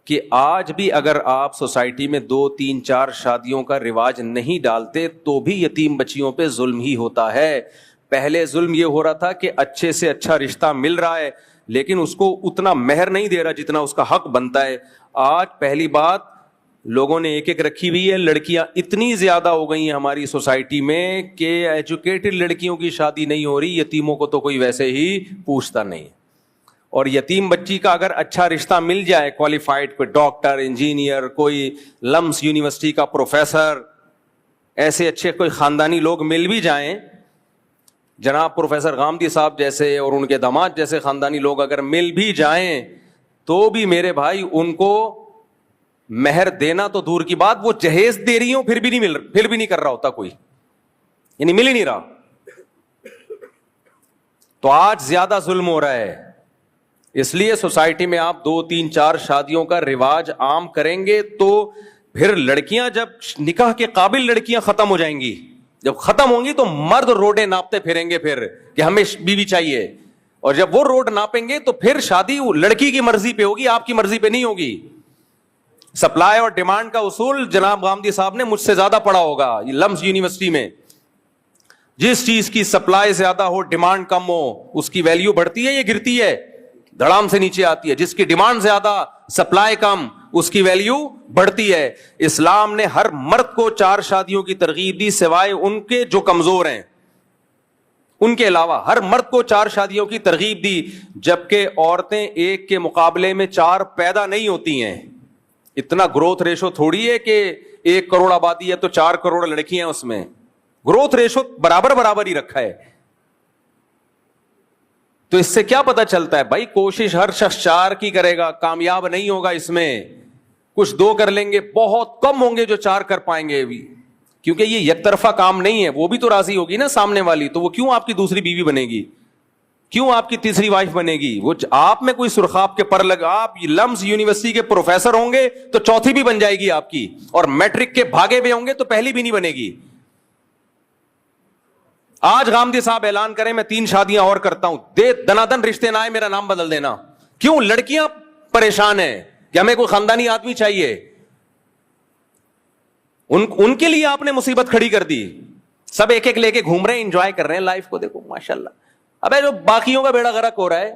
کہ آج بھی اگر آپ سوسائٹی میں 2 3 4 شادیوں کا رواج نہیں ڈالتے تو بھی یتیم بچیوں پہ ظلم ہی ہوتا ہے. پہلے ظلم یہ ہو رہا تھا کہ اچھے سے اچھا رشتہ مل رہا ہے لیکن اس کو اتنا مہر نہیں دے رہا جتنا اس کا حق بنتا ہے. آج پہلی بات لوگوں نے ایک رکھی ہوئی ہے, لڑکیاں اتنی زیادہ ہو گئی ہیں ہماری سوسائٹی میں کہ ایجوکیٹڈ لڑکیوں کی شادی نہیں ہو رہی, یتیموں کو تو کوئی ویسے ہی پوچھتا نہیں. اور یتیم بچی کا اگر اچھا رشتہ مل جائے, کوالیفائڈ, کوئی ڈاکٹر, انجینئر, کوئی لمس یونیورسٹی کا پروفیسر, ایسے اچھے کوئی خاندانی لوگ مل بھی جائیں, جناب پروفیسر غامدی صاحب جیسے اور ان کے داماد جیسے خاندانی لوگ اگر مل بھی جائیں تو بھی میرے بھائی ان کو مہر دینا تو دور کی بات, وہ جہیز دے رہی ہوں پھر بھی نہیں کر رہا ہوتا کوئی, یعنی مل ہی نہیں رہا. تو آج زیادہ ظلم ہو رہا ہے. اس لیے سوسائٹی میں آپ 2 3 4 شادیوں کا رواج عام کریں گے تو پھر لڑکیاں, جب نکاح کے قابل لڑکیاں ختم ہو جائیں گی, جب ختم ہوں گی تو مرد روڈیں ناپتے پھریں گے پھر کہ ہمیں بیوی چاہیے, اور جب وہ روڈ ناپیں گے تو پھر شادی لڑکی کی مرضی پہ ہوگی, آپ کی مرضی پہ نہیں ہوگی. سپلائی اور ڈیمانڈ کا اصول جناب غامدی صاحب نے مجھ سے زیادہ پڑھا ہوگا لمس یونیورسٹی میں. جس چیز کی سپلائی زیادہ ہو ڈیمانڈ کم ہو اس کی ویلیو بڑھتی ہے یا گرتی ہے؟ دھڑام سے نیچے آتی ہے. جس کی ڈیمانڈ زیادہ سپلائی کم اس کی ویلیو بڑھتی ہے. اسلام نے ہر مرد کو 4 شادیوں کی ترغیب دی سوائے ان کے جو کمزور ہیں, ان کے علاوہ ہر مرد کو 4 شادیوں کی ترغیب دی, جبکہ عورتیں 1 کے مقابلے میں 4 پیدا نہیں ہوتی ہیں. اتنا گروتھ ریشو تھوڑی ہے کہ 1 کروڑ آبادی ہے تو 4 کروڑ لڑکیاں اس میں, گروتھ ریشو برابر ہی رکھا ہے. تو اس سے کیا پتا چلتا ہے بھائی, کوشش ہر شخص 4 کی کرے گا, کامیاب نہیں ہوگا اس میں. کچھ 2 کر لیں گے, بہت کم ہوں گے جو 4 کر پائیں گے بھی, کیونکہ یہ یک طرفہ کام نہیں ہے. وہ بھی تو راضی ہوگی نا سامنے والی, تو وہ کیوں آپ کی دوسری بیوی بنے گی, کیوں آپ کی تیسری وائف بنے گی؟ وہ آپ میں کوئی سرخاب کے پر لگا, آپ لمس یونیورسٹی کے پروفیسر ہوں گے تو چوتھی بھی بن جائے گی آپ کی, اور میٹرک کے بھاگے ہوئے ہوں گے تو پہلی بھی نہیں بنے گی. آج غامدی صاحب اعلان کریں میں 3 شادیاں اور کرتا ہوں, دے دنادن رشتے نہ آئے میرا نام بدل دینا. کیوں؟ لڑکیاں پریشان ہیں کہ ہمیں کوئی خاندانی آدمی چاہیے. ان کے لیے آپ نے مصیبت کھڑی کر دی. سب ایک لے کے گھوم رہے ہیں, انجوائے کر رہے ہیں لائف کو, دیکھو ماشاءاللہ. ابے جو باقیوں کا بیڑا غرق ہو رہا ہے,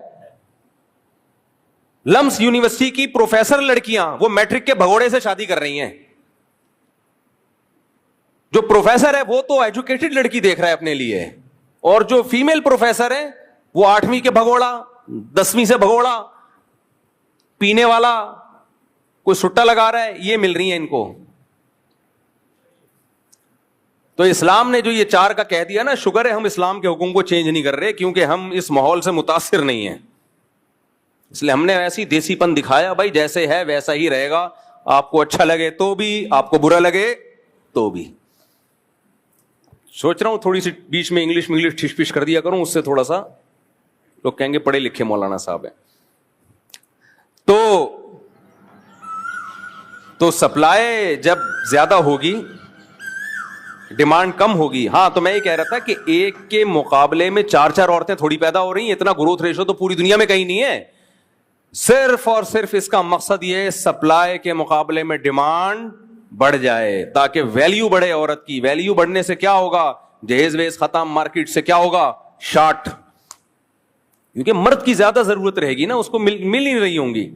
لمس یونیورسٹی کی پروفیسر لڑکیاں وہ میٹرک کے بھگوڑے سے شادی کر رہی ہیں. جو پروفیسر ہے وہ تو ایجوکیٹڈ لڑکی دیکھ رہا ہے اپنے لیے, اور جو فیمیل پروفیسر ہے وہ 8ویں کے بھگوڑا, 10ویں سے بھگوڑا, پینے والا, کوئی سٹا لگا رہا ہے, یہ مل رہی ہیں ان کو. تو اسلام نے جو یہ 4 کا کہہ دیا نا, شکر ہے ہم اسلام کے حکم کو چینج نہیں کر رہے, کیونکہ ہم اس ماحول سے متاثر نہیں ہیں. اس لیے ہم نے ایسی دیسی پن دکھایا, بھائی جیسے ہے ویسا ہی رہے گا, آپ کو اچھا لگے تو بھی, آپ کو برا لگے تو بھی. سوچ رہا ہوں تھوڑی سی بیچ میں انگلش ٹھش پش کر دیا کروں, اس سے تھوڑا سا لوگ کہیں گے پڑھے لکھے مولانا صاحب ہیں. تو سپلائی جب زیادہ ہوگی ڈیمانڈ کم ہوگی. ہاں تو میں یہ کہہ رہا تھا کہ 1 کے مقابلے میں 4 عورتیں تھوڑی پیدا ہو رہی ہیں. اتنا گروتھ ریشو تو پوری دنیا میں کہیں نہیں ہے. صرف اور صرف اس کا مقصد یہ سپلائی کے مقابلے میں ڈیمانڈ بڑھ جائے تاکہ ویلیو بڑھے. عورت کی ویلیو بڑھنے سے کیا ہوگا؟ جہیز ویز ختم, مارکیٹ سے کیا ہوگا؟ شارٹ. کیونکہ مرد کی زیادہ ضرورت رہے گی نا, اس کو مل نہیں رہی ہوں گی.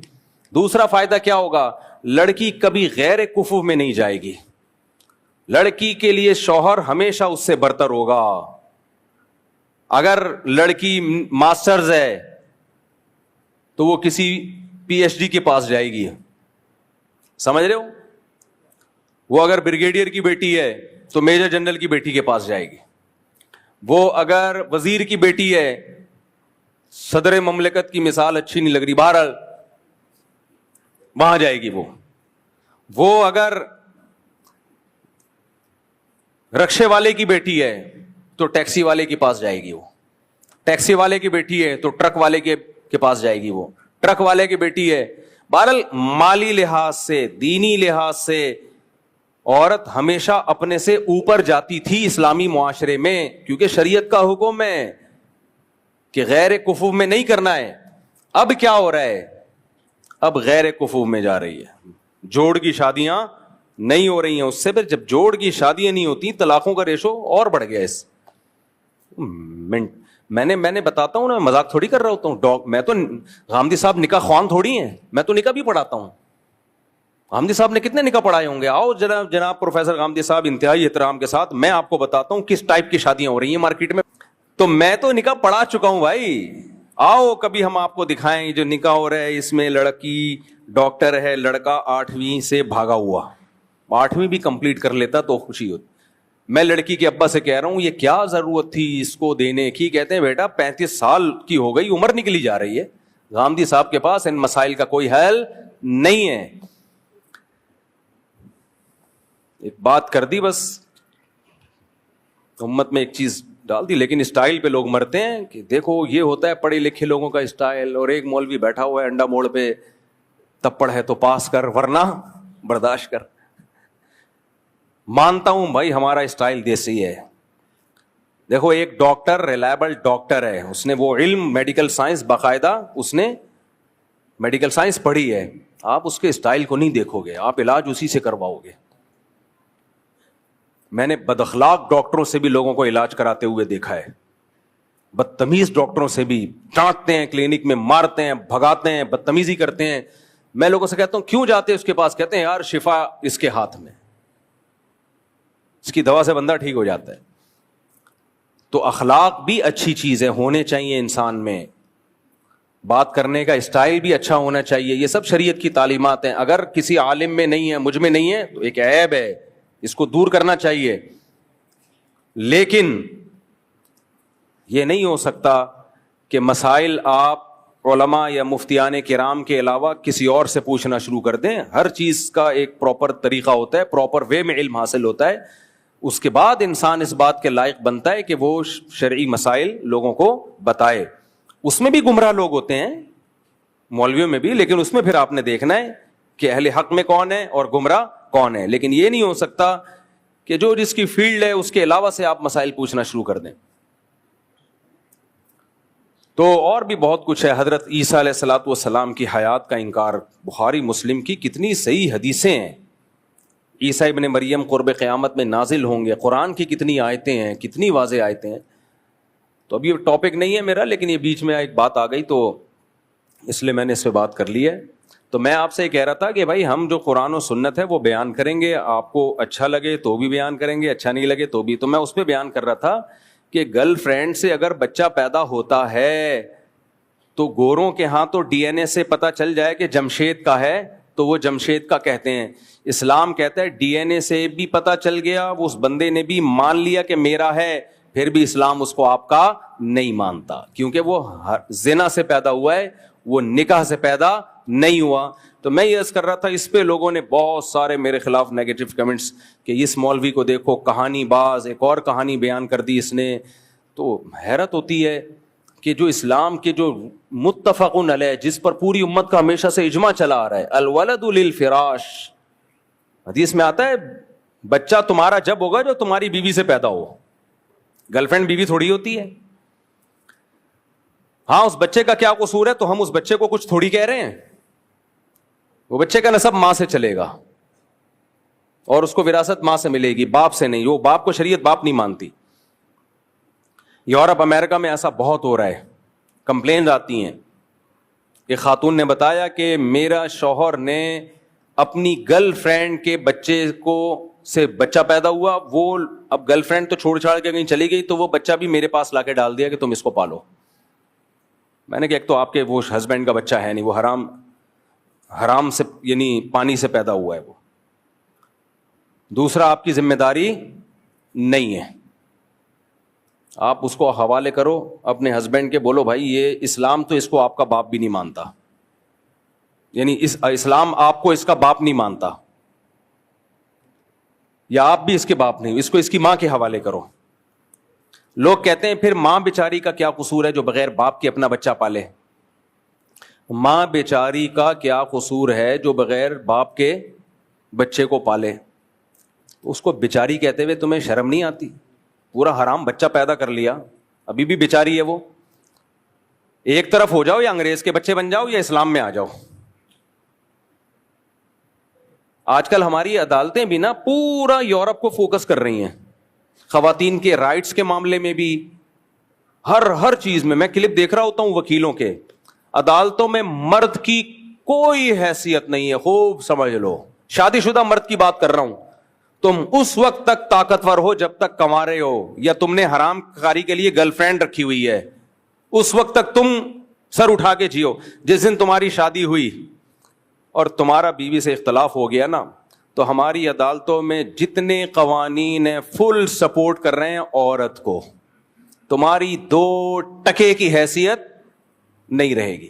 دوسرا فائدہ کیا ہوگا؟ لڑکی کبھی غیر کفو میں نہیں جائے گی. لڑکی کے لیے شوہر ہمیشہ اس سے برتر ہوگا. اگر لڑکی ماسٹرز ہے تو وہ کسی PhD کے پاس جائے گی, سمجھ رہے ہو؟ وہ اگر بریگیڈیئر کی بیٹی ہے تو میجر جنرل کی بیٹی کے پاس جائے گی. وہ اگر وزیر کی بیٹی ہے, صدر مملکت کی مثال اچھی نہیں لگ رہی, بہرحال وہاں جائے گی. وہ اگر رکشے والے کی بیٹی ہے تو ٹیکسی والے کے پاس جائے گی. وہ ٹیکسی والے کی بیٹی ہے تو ٹرک والے کے کے پاس جائے گی, وہ ٹرک والے کی بیٹی ہے. بہرحال مالی لحاظ سے, دینی لحاظ سے عورت ہمیشہ اپنے سے اوپر جاتی تھی اسلامی معاشرے میں, کیونکہ شریعت کا حکم ہے کہ غیر کفو میں نہیں کرنا ہے. اب کیا ہو رہا ہے, اب غیر کفو میں جا رہی ہے, جوڑ کی شادیاں نہیں ہو رہی ہیں. اس سے پھر جب جوڑ کی شادیاں نہیں ہوتی, طلاقوں کا ریشو اور بڑھ گیا. اس میں نے بتاتا ہوں نا, مذاق تھوڑی کر رہا ہوتا ہوں. میں تو غامدی صاحب نکاح خوان تھوڑی ہیں, میں تو نکاح بھی پڑھاتا ہوں. غامدی صاحب نے کتنے نکاح پڑھائے ہوں گے. آؤ جناب پروفیسر غامدی صاحب, انتہائی احترام کے ساتھ میں آپ کو بتاتا ہوں کس ٹائپ کی شادیاں ہو رہی ہیں مارکیٹ میں. تو میں تو نکاح پڑھا چکا ہوں بھائی. آؤ کبھی ہم آپ کو دکھائیں جو نکاح ہو رہا ہے. اس میں لڑکی ڈاکٹر ہے, لڑکا 8ویں سے بھاگا ہوا, 8ویں بھی کمپلیٹ کر لیتا تو خوشی ہوتی. میں لڑکی کے ابا سے کہہ رہا ہوں یہ کیا ضرورت تھی اس کو دینے کی. کہتے ہیں بیٹا 35 سال کی ہو گئی, عمر نکلی جا رہی ہے. غامدی صاحب کے پاس ان مسائل کا کوئی حل نہیں ہے. ایک بات کر دی بس, امت میں ایک چیز ڈال دی, لیکن اسٹائل پہ لوگ مرتے ہیں کہ دیکھو یہ ہوتا ہے پڑھے لکھے لوگوں کا اسٹائل. اور ایک مولوی بیٹھا ہوا ہے انڈا موڑ پہ, تپڑ ہے تو پاس کر ورنہ برداشت کر. مانتا ہوں بھائی ہمارا اسٹائل دیسی ہے. دیکھو ایک ڈاکٹر ریلائبل ڈاکٹر ہے, اس نے وہ علم میڈیکل سائنس باقاعدہ اس نے میڈیکل سائنس پڑھی ہے. آپ اس کے اسٹائل کو نہیں دیکھو گے, آپ علاج اسی سے کرواؤ گے. میں نے بد اخلاق ڈاکٹروں سے بھی لوگوں کو علاج کراتے ہوئے دیکھا ہے, بدتمیز ڈاکٹروں سے بھی. ڈانٹتے ہیں کلینک میں, مارتے ہیں, بھگاتے ہیں, بدتمیزی کرتے ہیں. میں لوگوں سے کہتا ہوں کیوں جاتے ہیں اس کے پاس, کہتے ہیں یار شفا اس کے ہاتھ میں, اس کی دوا سے بندہ ٹھیک ہو جاتا ہے. تو اخلاق بھی اچھی چیز ہے, ہونے چاہیے انسان میں. بات کرنے کا اسٹائل بھی اچھا ہونا چاہیے. یہ سب شریعت کی تعلیمات ہیں. اگر کسی عالم میں نہیں ہے, مجھ میں نہیں ہے, تو ایک عیب ہے, اس کو دور کرنا چاہیے. لیکن یہ نہیں ہو سکتا کہ مسائل آپ علماء یا مفتیان کرام کے علاوہ کسی اور سے پوچھنا شروع کر دیں. ہر چیز کا ایک پراپر طریقہ ہوتا ہے, پراپر وے میں علم حاصل ہوتا ہے. اس کے بعد انسان اس بات کے لائق بنتا ہے کہ وہ شرعی مسائل لوگوں کو بتائے. اس میں بھی گمراہ لوگ ہوتے ہیں, مولویوں میں بھی, لیکن اس میں پھر آپ نے دیکھنا ہے کہ اہل حق میں کون ہے اور گمراہ کون ہے. لیکن یہ نہیں ہو سکتا کہ جو جس کی فیلڈ ہے اس کے علاوہ سے آپ مسائل پوچھنا شروع کر دیں. تو اور بھی بہت کچھ ہے. حضرت عیسیٰ علیہ الصلوۃ والسلام کی حیات کا انکار, بخاری مسلم کی کتنی صحیح حدیثیں ہیں. عیسیٰ ابن مریم قرب قیامت میں نازل ہوں گے, قرآن کی کتنی آیتیں ہیں, کتنی واضح آیتیں ہیں. تو ابھی ٹاپک نہیں ہے میرا, لیکن یہ بیچ میں ایک بات آ گئی تو اس لیے میں نے اس پہ بات کر لی ہے. تو میں آپ سے یہ کہہ رہا تھا کہ بھائی ہم جو قرآن و سنت ہے وہ بیان کریں گے, آپ کو اچھا لگے تو بھی بیان کریں گے, اچھا نہیں لگے تو بھی. تو میں اس پہ بیان کر رہا تھا کہ گرل فرینڈ سے اگر بچہ پیدا ہوتا ہے تو گوروں کے ہاں تو ڈی این اے سے پتہ چل جائے کہ جمشید کا ہے تو وہ جمشید کا کہتے ہیں. اسلام کہتا ہے ڈی این اے سے بھی پتہ چل گیا, وہ اس بندے نے بھی مان لیا کہ میرا ہے, پھر بھی اسلام اس کو آپ کا نہیں مانتا, کیونکہ وہ زنا سے پیدا ہوا ہے, وہ نکاح سے پیدا نہیں ہوا. تو میں یہ عرض کر رہا تھا, اس پہ لوگوں نے بہت سارے میرے خلاف نیگیٹو کمنٹس کہ اس مولوی کو دیکھو کہانی باز, ایک اور کہانی بیان کر دی اس نے. تو حیرت ہوتی ہے کہ جو اسلام کے جو متفقن علیہ, جس پر پوری امت کا ہمیشہ سے اجماع چلا آ رہا ہے, الولد للفراش, حدیث میں آتا ہے بچہ تمہارا جب ہوگا جو تمہاری بیوی سے پیدا ہو. گرل فرینڈ بیوی تھوڑی ہوتی ہے. ہاں اس بچے کا کیا قصور ہے, تو ہم اس بچے کو کچھ تھوڑی کہہ رہے ہیں. وہ بچے کا نسب ماں سے چلے گا اور اس کو وراثت ماں سے ملے گی, باپ سے نہیں. وہ باپ کو شریعت باپ نہیں مانتی. یورپ امریکہ میں ایسا بہت ہو رہا ہے, کمپلینز آتی ہیں. ایک خاتون نے بتایا کہ میرا شوہر نے اپنی گرل فرینڈ کے بچے کو سے بچہ پیدا ہوا, وہ اب گرل فرینڈ تو چھوڑ چھاڑ کے کہیں چلی گئی, تو وہ بچہ بھی میرے پاس لا کے ڈال دیا کہ تم اس کو پالو. میں نے کہا ایک تو آپ کے وہ ہسبینڈ کا بچہ ہے نہیں, وہ حرام سے یعنی پانی سے پیدا ہوا ہے وہ. دوسرا آپ کی ذمہ داری نہیں ہے, آپ اس کو حوالے کرو اپنے ہسبینڈ کے, بولو بھائی یہ اسلام تو اس کو آپ کا باپ بھی نہیں مانتا, یعنی اسلام آپ کو اس کا باپ نہیں مانتا, یا آپ بھی اس کے باپ نہیں, اس کو اس کی ماں کے حوالے کرو. لوگ کہتے ہیں پھر ماں بیچاری کا کیا قصور ہے جو بغیر باپ کے اپنا بچہ پالے. ماں بیچاری کا کیا قصور ہے جو بغیر باپ کے بچے کو پالے؟ اس کو بیچاری کہتے ہوئے تمہیں شرم نہیں آتی؟ پورا حرام بچہ پیدا کر لیا, ابھی بھی بیچاری ہے وہ. ایک طرف ہو جاؤ, یا انگریز کے بچے بن جاؤ یا اسلام میں آ جاؤ. آج کل ہماری عدالتیں بھی نا پورا یورپ کو فوکس کر رہی ہیں, خواتین کے رائٹس کے معاملے میں بھی, ہر چیز میں. میں کلپ دیکھ رہا ہوتا ہوں وکیلوں کے, عدالتوں میں مرد کی کوئی حیثیت نہیں ہے. خوب سمجھ لو, شادی شدہ مرد کی بات کر رہا ہوں. تم اس وقت تک طاقتور ہو جب تک کما رہے ہو, یا تم نے حرام کاری کے لیے گرل فرینڈ رکھی ہوئی ہے, اس وقت تک تم سر اٹھا کے جیو. جس دن تمہاری شادی ہوئی اور تمہارا بیوی سے اختلاف ہو گیا نا, تو ہماری عدالتوں میں جتنے قوانین ہیں فل سپورٹ کر رہے ہیں عورت کو. تمہاری 2% کی حیثیت نہیں رہے گی.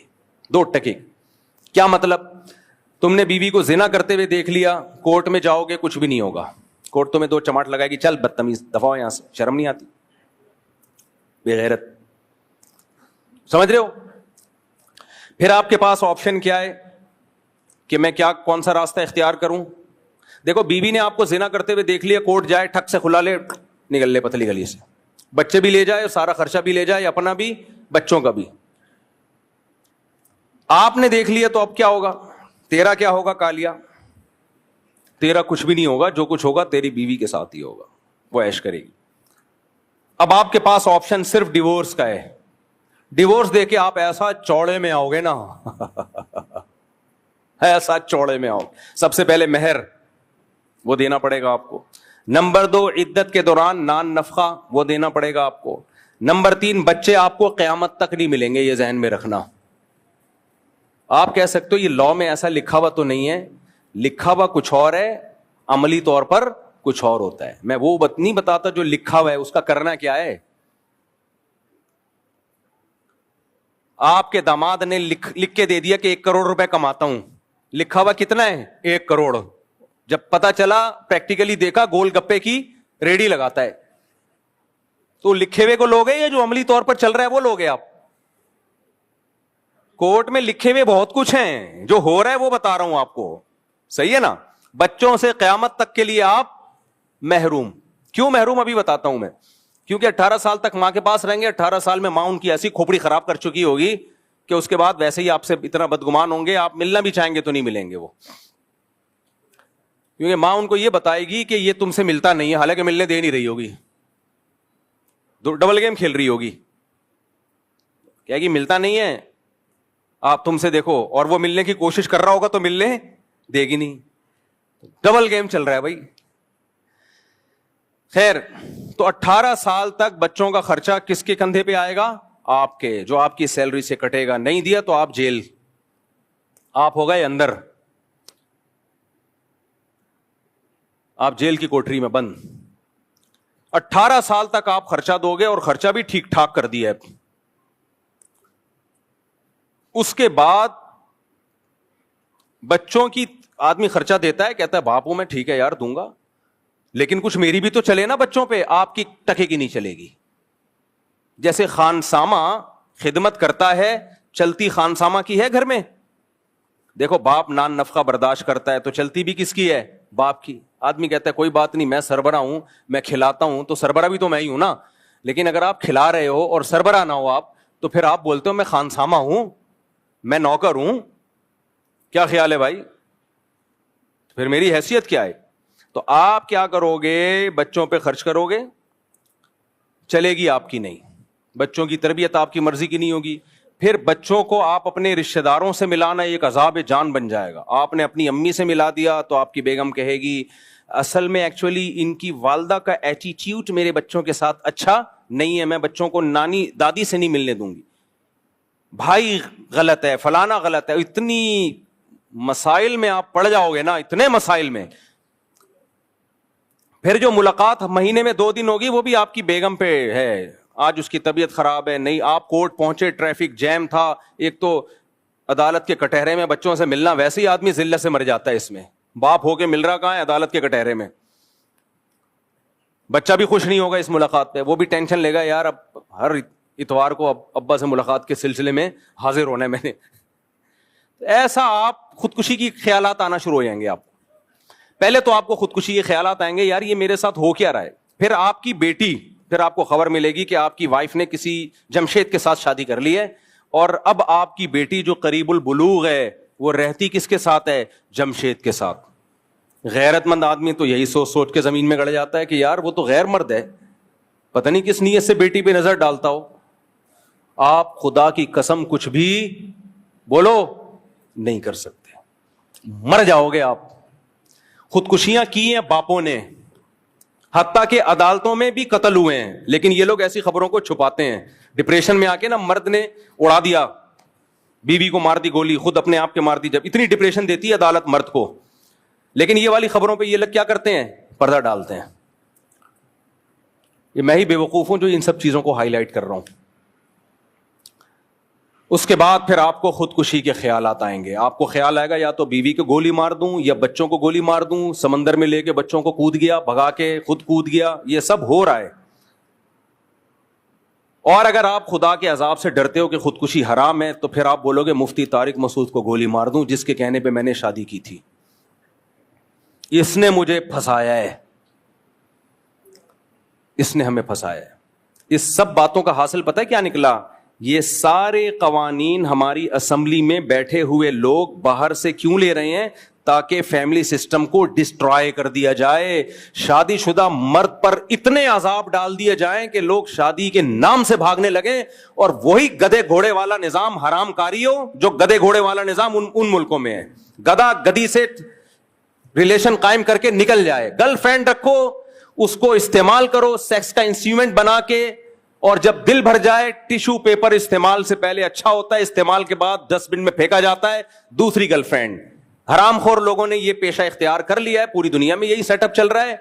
2%. کیا مطلب؟ تم نے بیوی کو زنا کرتے ہوئے دیکھ لیا, کورٹ میں جاؤ گے کچھ بھی نہیں ہوگا. کورٹ تمہیں 2 چماٹ لگائے گی, چل بدتمیز دفعہ ہو یہاں سے. شرم نہیں آتی؟ بے غیرت. سمجھ رہے ہو؟ پھر آپ کے پاس آپشن کیا ہے کہ میں کون سا راستہ اختیار کروں. دیکھو, بیوی نے آپ کو زنا کرتے ہوئے دیکھ لیا, کورٹ جائے, ٹھک سے کھلا لے, نکل لے پتلی گلی سے, بچے بھی لے جائے, سارا خرچہ بھی لے جائے, اپنا بھی بچوں کا بھی. آپ نے دیکھ لیا تو اب کیا ہوگا؟ تیرا کیا ہوگا کالیا؟ تیرا کچھ بھی نہیں ہوگا. جو کچھ ہوگا تیری بیوی کے ساتھ ہی ہوگا, وہ عیش کرے گی. اب آپ کے پاس آپشن صرف ڈیورس کا ہے. ڈیورس دے کے آپ ایسا چوڑے میں آؤ گے نا, ایسا چوڑے میں آؤ. سب سے پہلے مہر وہ دینا پڑے گا آپ کو. نمبر 2, عدت کے دوران نان نفقہ وہ دینا پڑے گا آپ کو. نمبر 3, بچے آپ کو قیامت تک نہیں ملیں گے, یہ ذہن میں رکھنا. آپ کہہ سکتے ہو یہ لاء میں ایسا لکھا ہوا تو نہیں ہے, لکھا ہوا کچھ اور ہے, عملی طور پر کچھ اور ہوتا ہے. میں وہ نہیں بتاتا جو لکھا ہوا ہے, اس کا کرنا کیا ہے. آپ کے داماد نے لکھ کے دے دیا کہ 1 کروڑ روپے کماتا ہوں, لکھا ہوا کتنا ہے؟ 1 کروڑ. جب پتا چلا, پریکٹیکلی دیکھا, گول گپے کی ریڈی لگاتا ہے. تو لکھے ہوئے کو لوگ ہیں یا جو عملی طور پر چل رہا ہے وہ لوگ ہیں آپ؟ کورٹ میں لکھے ہوئے بہت کچھ ہیں, جو ہو رہا ہے وہ بتا رہا ہوں آپ کو. صحیح ہے نا؟ بچوں سے قیامت تک کے لیے آپ محروم. کیوں محروم ابھی بتاتا ہوں میں. کیونکہ 18 سال تک ماں کے پاس رہیں گے. 18 سال میں ماں ان کی ایسی کھوپڑی خراب کر چکی ہوگی کہ اس کے بعد ویسے ہی آپ سے اتنا بدگمان ہوں گے, آپ ملنا بھی چاہیں گے تو نہیں ملیں گے وہ. کیونکہ ماں ان کو یہ بتائے گی کہ یہ تم سے ملتا نہیں ہے, حالانکہ ملنے دے نہیں رہی ہوگی, ڈبل گیم کھیل رہی ہوگی. کہے گی ملتا نہیں ہے, آپ تم سے دیکھو, اور وہ ملنے کی کوشش کر رہا ہوگا تو ملنے دے گی نہیں. ڈبل گیم چل رہا ہے بھائی. خیر, تو 18 سال تک بچوں کا خرچہ کس کے کندھے پہ آئے گا؟ آپ کے, جو آپ کی سیلری سے کٹے گا. نہیں دیا تو آپ جیل, آپ ہو گئے اندر, آپ جیل کی کوٹری میں بند. 18 سال تک آپ خرچہ دو گے, اور خرچہ بھی ٹھیک ٹھاک کر دیا ہے. اس کے بعد بچوں کی آدمی خرچہ دیتا ہے, کہتا ہے باپو میں ٹھیک ہے یار دوں گا, لیکن کچھ میری بھی تو چلے نا بچوں پہ. آپ کی ٹکے کی نہیں چلے گی. جیسے خانسامہ خدمت کرتا ہے, چلتی خانسامہ کی ہے گھر میں. دیکھو, باپ نان نفقہ برداشت کرتا ہے تو چلتی بھی کس کی ہے؟ باپ کی. آدمی کہتا ہے کوئی بات نہیں, میں سربراہ ہوں, میں کھلاتا ہوں, تو سربراہ بھی تو میں ہی ہوں نا. لیکن اگر آپ کھلا رہے ہو اور سربراہ نہ ہو آپ, تو پھر آپ بولتے ہو میں خانسامہ ہوں, میں نوکر ہوں. کیا خیال ہے بھائی؟ پھر میری حیثیت کیا ہے؟ تو آپ کیا کرو گے؟ بچوں پہ خرچ کرو گے, چلے گی آپ کی نہیں. بچوں کی تربیت آپ کی مرضی کی نہیں ہوگی. پھر بچوں کو آپ اپنے رشتہ داروں سے ملانا ایک عذاب جان بن جائے گا. آپ نے اپنی امی سے ملا دیا تو آپ کی بیگم کہے گی اصل میں ایکچولی ان کی والدہ کا ایٹیٹیوڈ میرے بچوں کے ساتھ اچھا نہیں ہے, میں بچوں کو نانی دادی سے نہیں ملنے دوں گی. بھائی غلط ہے, فلانا غلط ہے. اتنی مسائل میں آپ پڑ جاؤ گے نا, اتنے مسائل میں. پھر جو ملاقات مہینے میں 2 دن ہوگی وہ بھی آپ کی بیگم پہ ہے, آج اس کی طبیعت خراب ہے. نہیں, آپ کورٹ پہنچے, ٹریفک جیم تھا, ایک تو عدالت کے کٹہرے میں بچوں سے ملنا, ویسے ہی آدمی ذلت سے مر جاتا ہے. اس میں باپ ہو کے مل رہا کہاں ہے؟ عدالت کے کٹہرے میں. بچہ بھی خوش نہیں ہوگا اس ملاقات پہ, وہ بھی ٹینشن لے گا یار اب ہر اتوار کو ابا سے ملاقات کے سلسلے میں حاضر ہونا ہے میں نے. ایسا آپ خودکشی کی خیالات آنا شروع ہو جائیں گے. آپ پہلے تو آپ کو خودکشی کے خیالات آئیں گے, یار یہ میرے ساتھ ہو کیا رہا ہے. پھر آپ کی بیٹی, پھر آپ کو خبر ملے گی کہ آپ کی وائف نے کسی جمشید کے ساتھ شادی کر لی ہے, اور اب آپ کی بیٹی جو قریب البلوغ ہے وہ رہتی کس کے ساتھ ہے؟ جمشید کے ساتھ. غیرت مند آدمی تو یہی سوچ سوچ کے زمین میں گڑ جاتا ہے کہ یار وہ تو غیر مرد ہے, پتہ نہیں کس نیت سے بیٹی پہ نظر ڈالتا ہو. آپ خدا کی قسم کچھ بھی بولو نہیں کر سکتے, مر جاؤ گے آپ. خودکشیاں کی ہیں باپوں نے, حتیٰ کہ عدالتوں میں بھی قتل ہوئے ہیں, لیکن یہ لوگ ایسی خبروں کو چھپاتے ہیں. ڈپریشن میں آ کے نا مرد نے اڑا دیا, بیوی کو مار دی گولی, خود اپنے آپ کے مار دی. جب اتنی ڈپریشن دیتی ہے عدالت مرد کو, لیکن یہ والی خبروں پہ یہ لوگ کیا کرتے ہیں؟ پردہ ڈالتے ہیں. یہ میں ہی بے وقوف ہوں جو ان سب چیزوں کو ہائی لائٹ کر رہا ہوں. اس کے بعد پھر آپ کو خودکشی کے خیالات آئیں گے. آپ کو خیال آئے گا یا تو بیوی کو گولی مار دوں یا بچوں کو گولی مار دوں, سمندر میں لے کے بچوں کو کود گیا, بھگا کے خود کود گیا. یہ سب ہو رہا ہے. اور اگر آپ خدا کے عذاب سے ڈرتے ہو کہ خودکشی حرام ہے, تو پھر آپ بولو گے مفتی طارق مسعود کو گولی مار دوں جس کے کہنے پہ میں نے شادی کی تھی, اس نے مجھے پھنسایا ہے, اس نے ہمیں پھنسایا ہے. اس سب باتوں کا حاصل پتہ ہے کیا نکلا؟ یہ سارے قوانین ہماری اسمبلی میں بیٹھے ہوئے لوگ باہر سے کیوں لے رہے ہیں؟ تاکہ فیملی سسٹم کو ڈسٹرائے کر دیا جائے, شادی شدہ مرد پر اتنے عذاب ڈال دیے جائیں کہ لوگ شادی کے نام سے بھاگنے لگیں, اور وہی گدے گھوڑے والا نظام حرام کاری ہو جو گدے گھوڑے والا نظام ان ملکوں میں ہے. گدا گدی سے ریلیشن قائم کر کے نکل جائے. گرل فرینڈ رکھو, اس کو استعمال کرو سیکس کا انسٹرومنٹ بنا کے, اور جب دل بھر جائے ٹیشو پیپر استعمال سے پہلے اچھا ہوتا ہے, استعمال کے بعد ڈسٹ بن میں پھینکا جاتا ہے. دوسری گرل فرینڈ. حرام خور لوگوں نے یہ پیشہ اختیار کر لیا ہے, پوری دنیا میں یہی سیٹ اپ چل رہا ہے.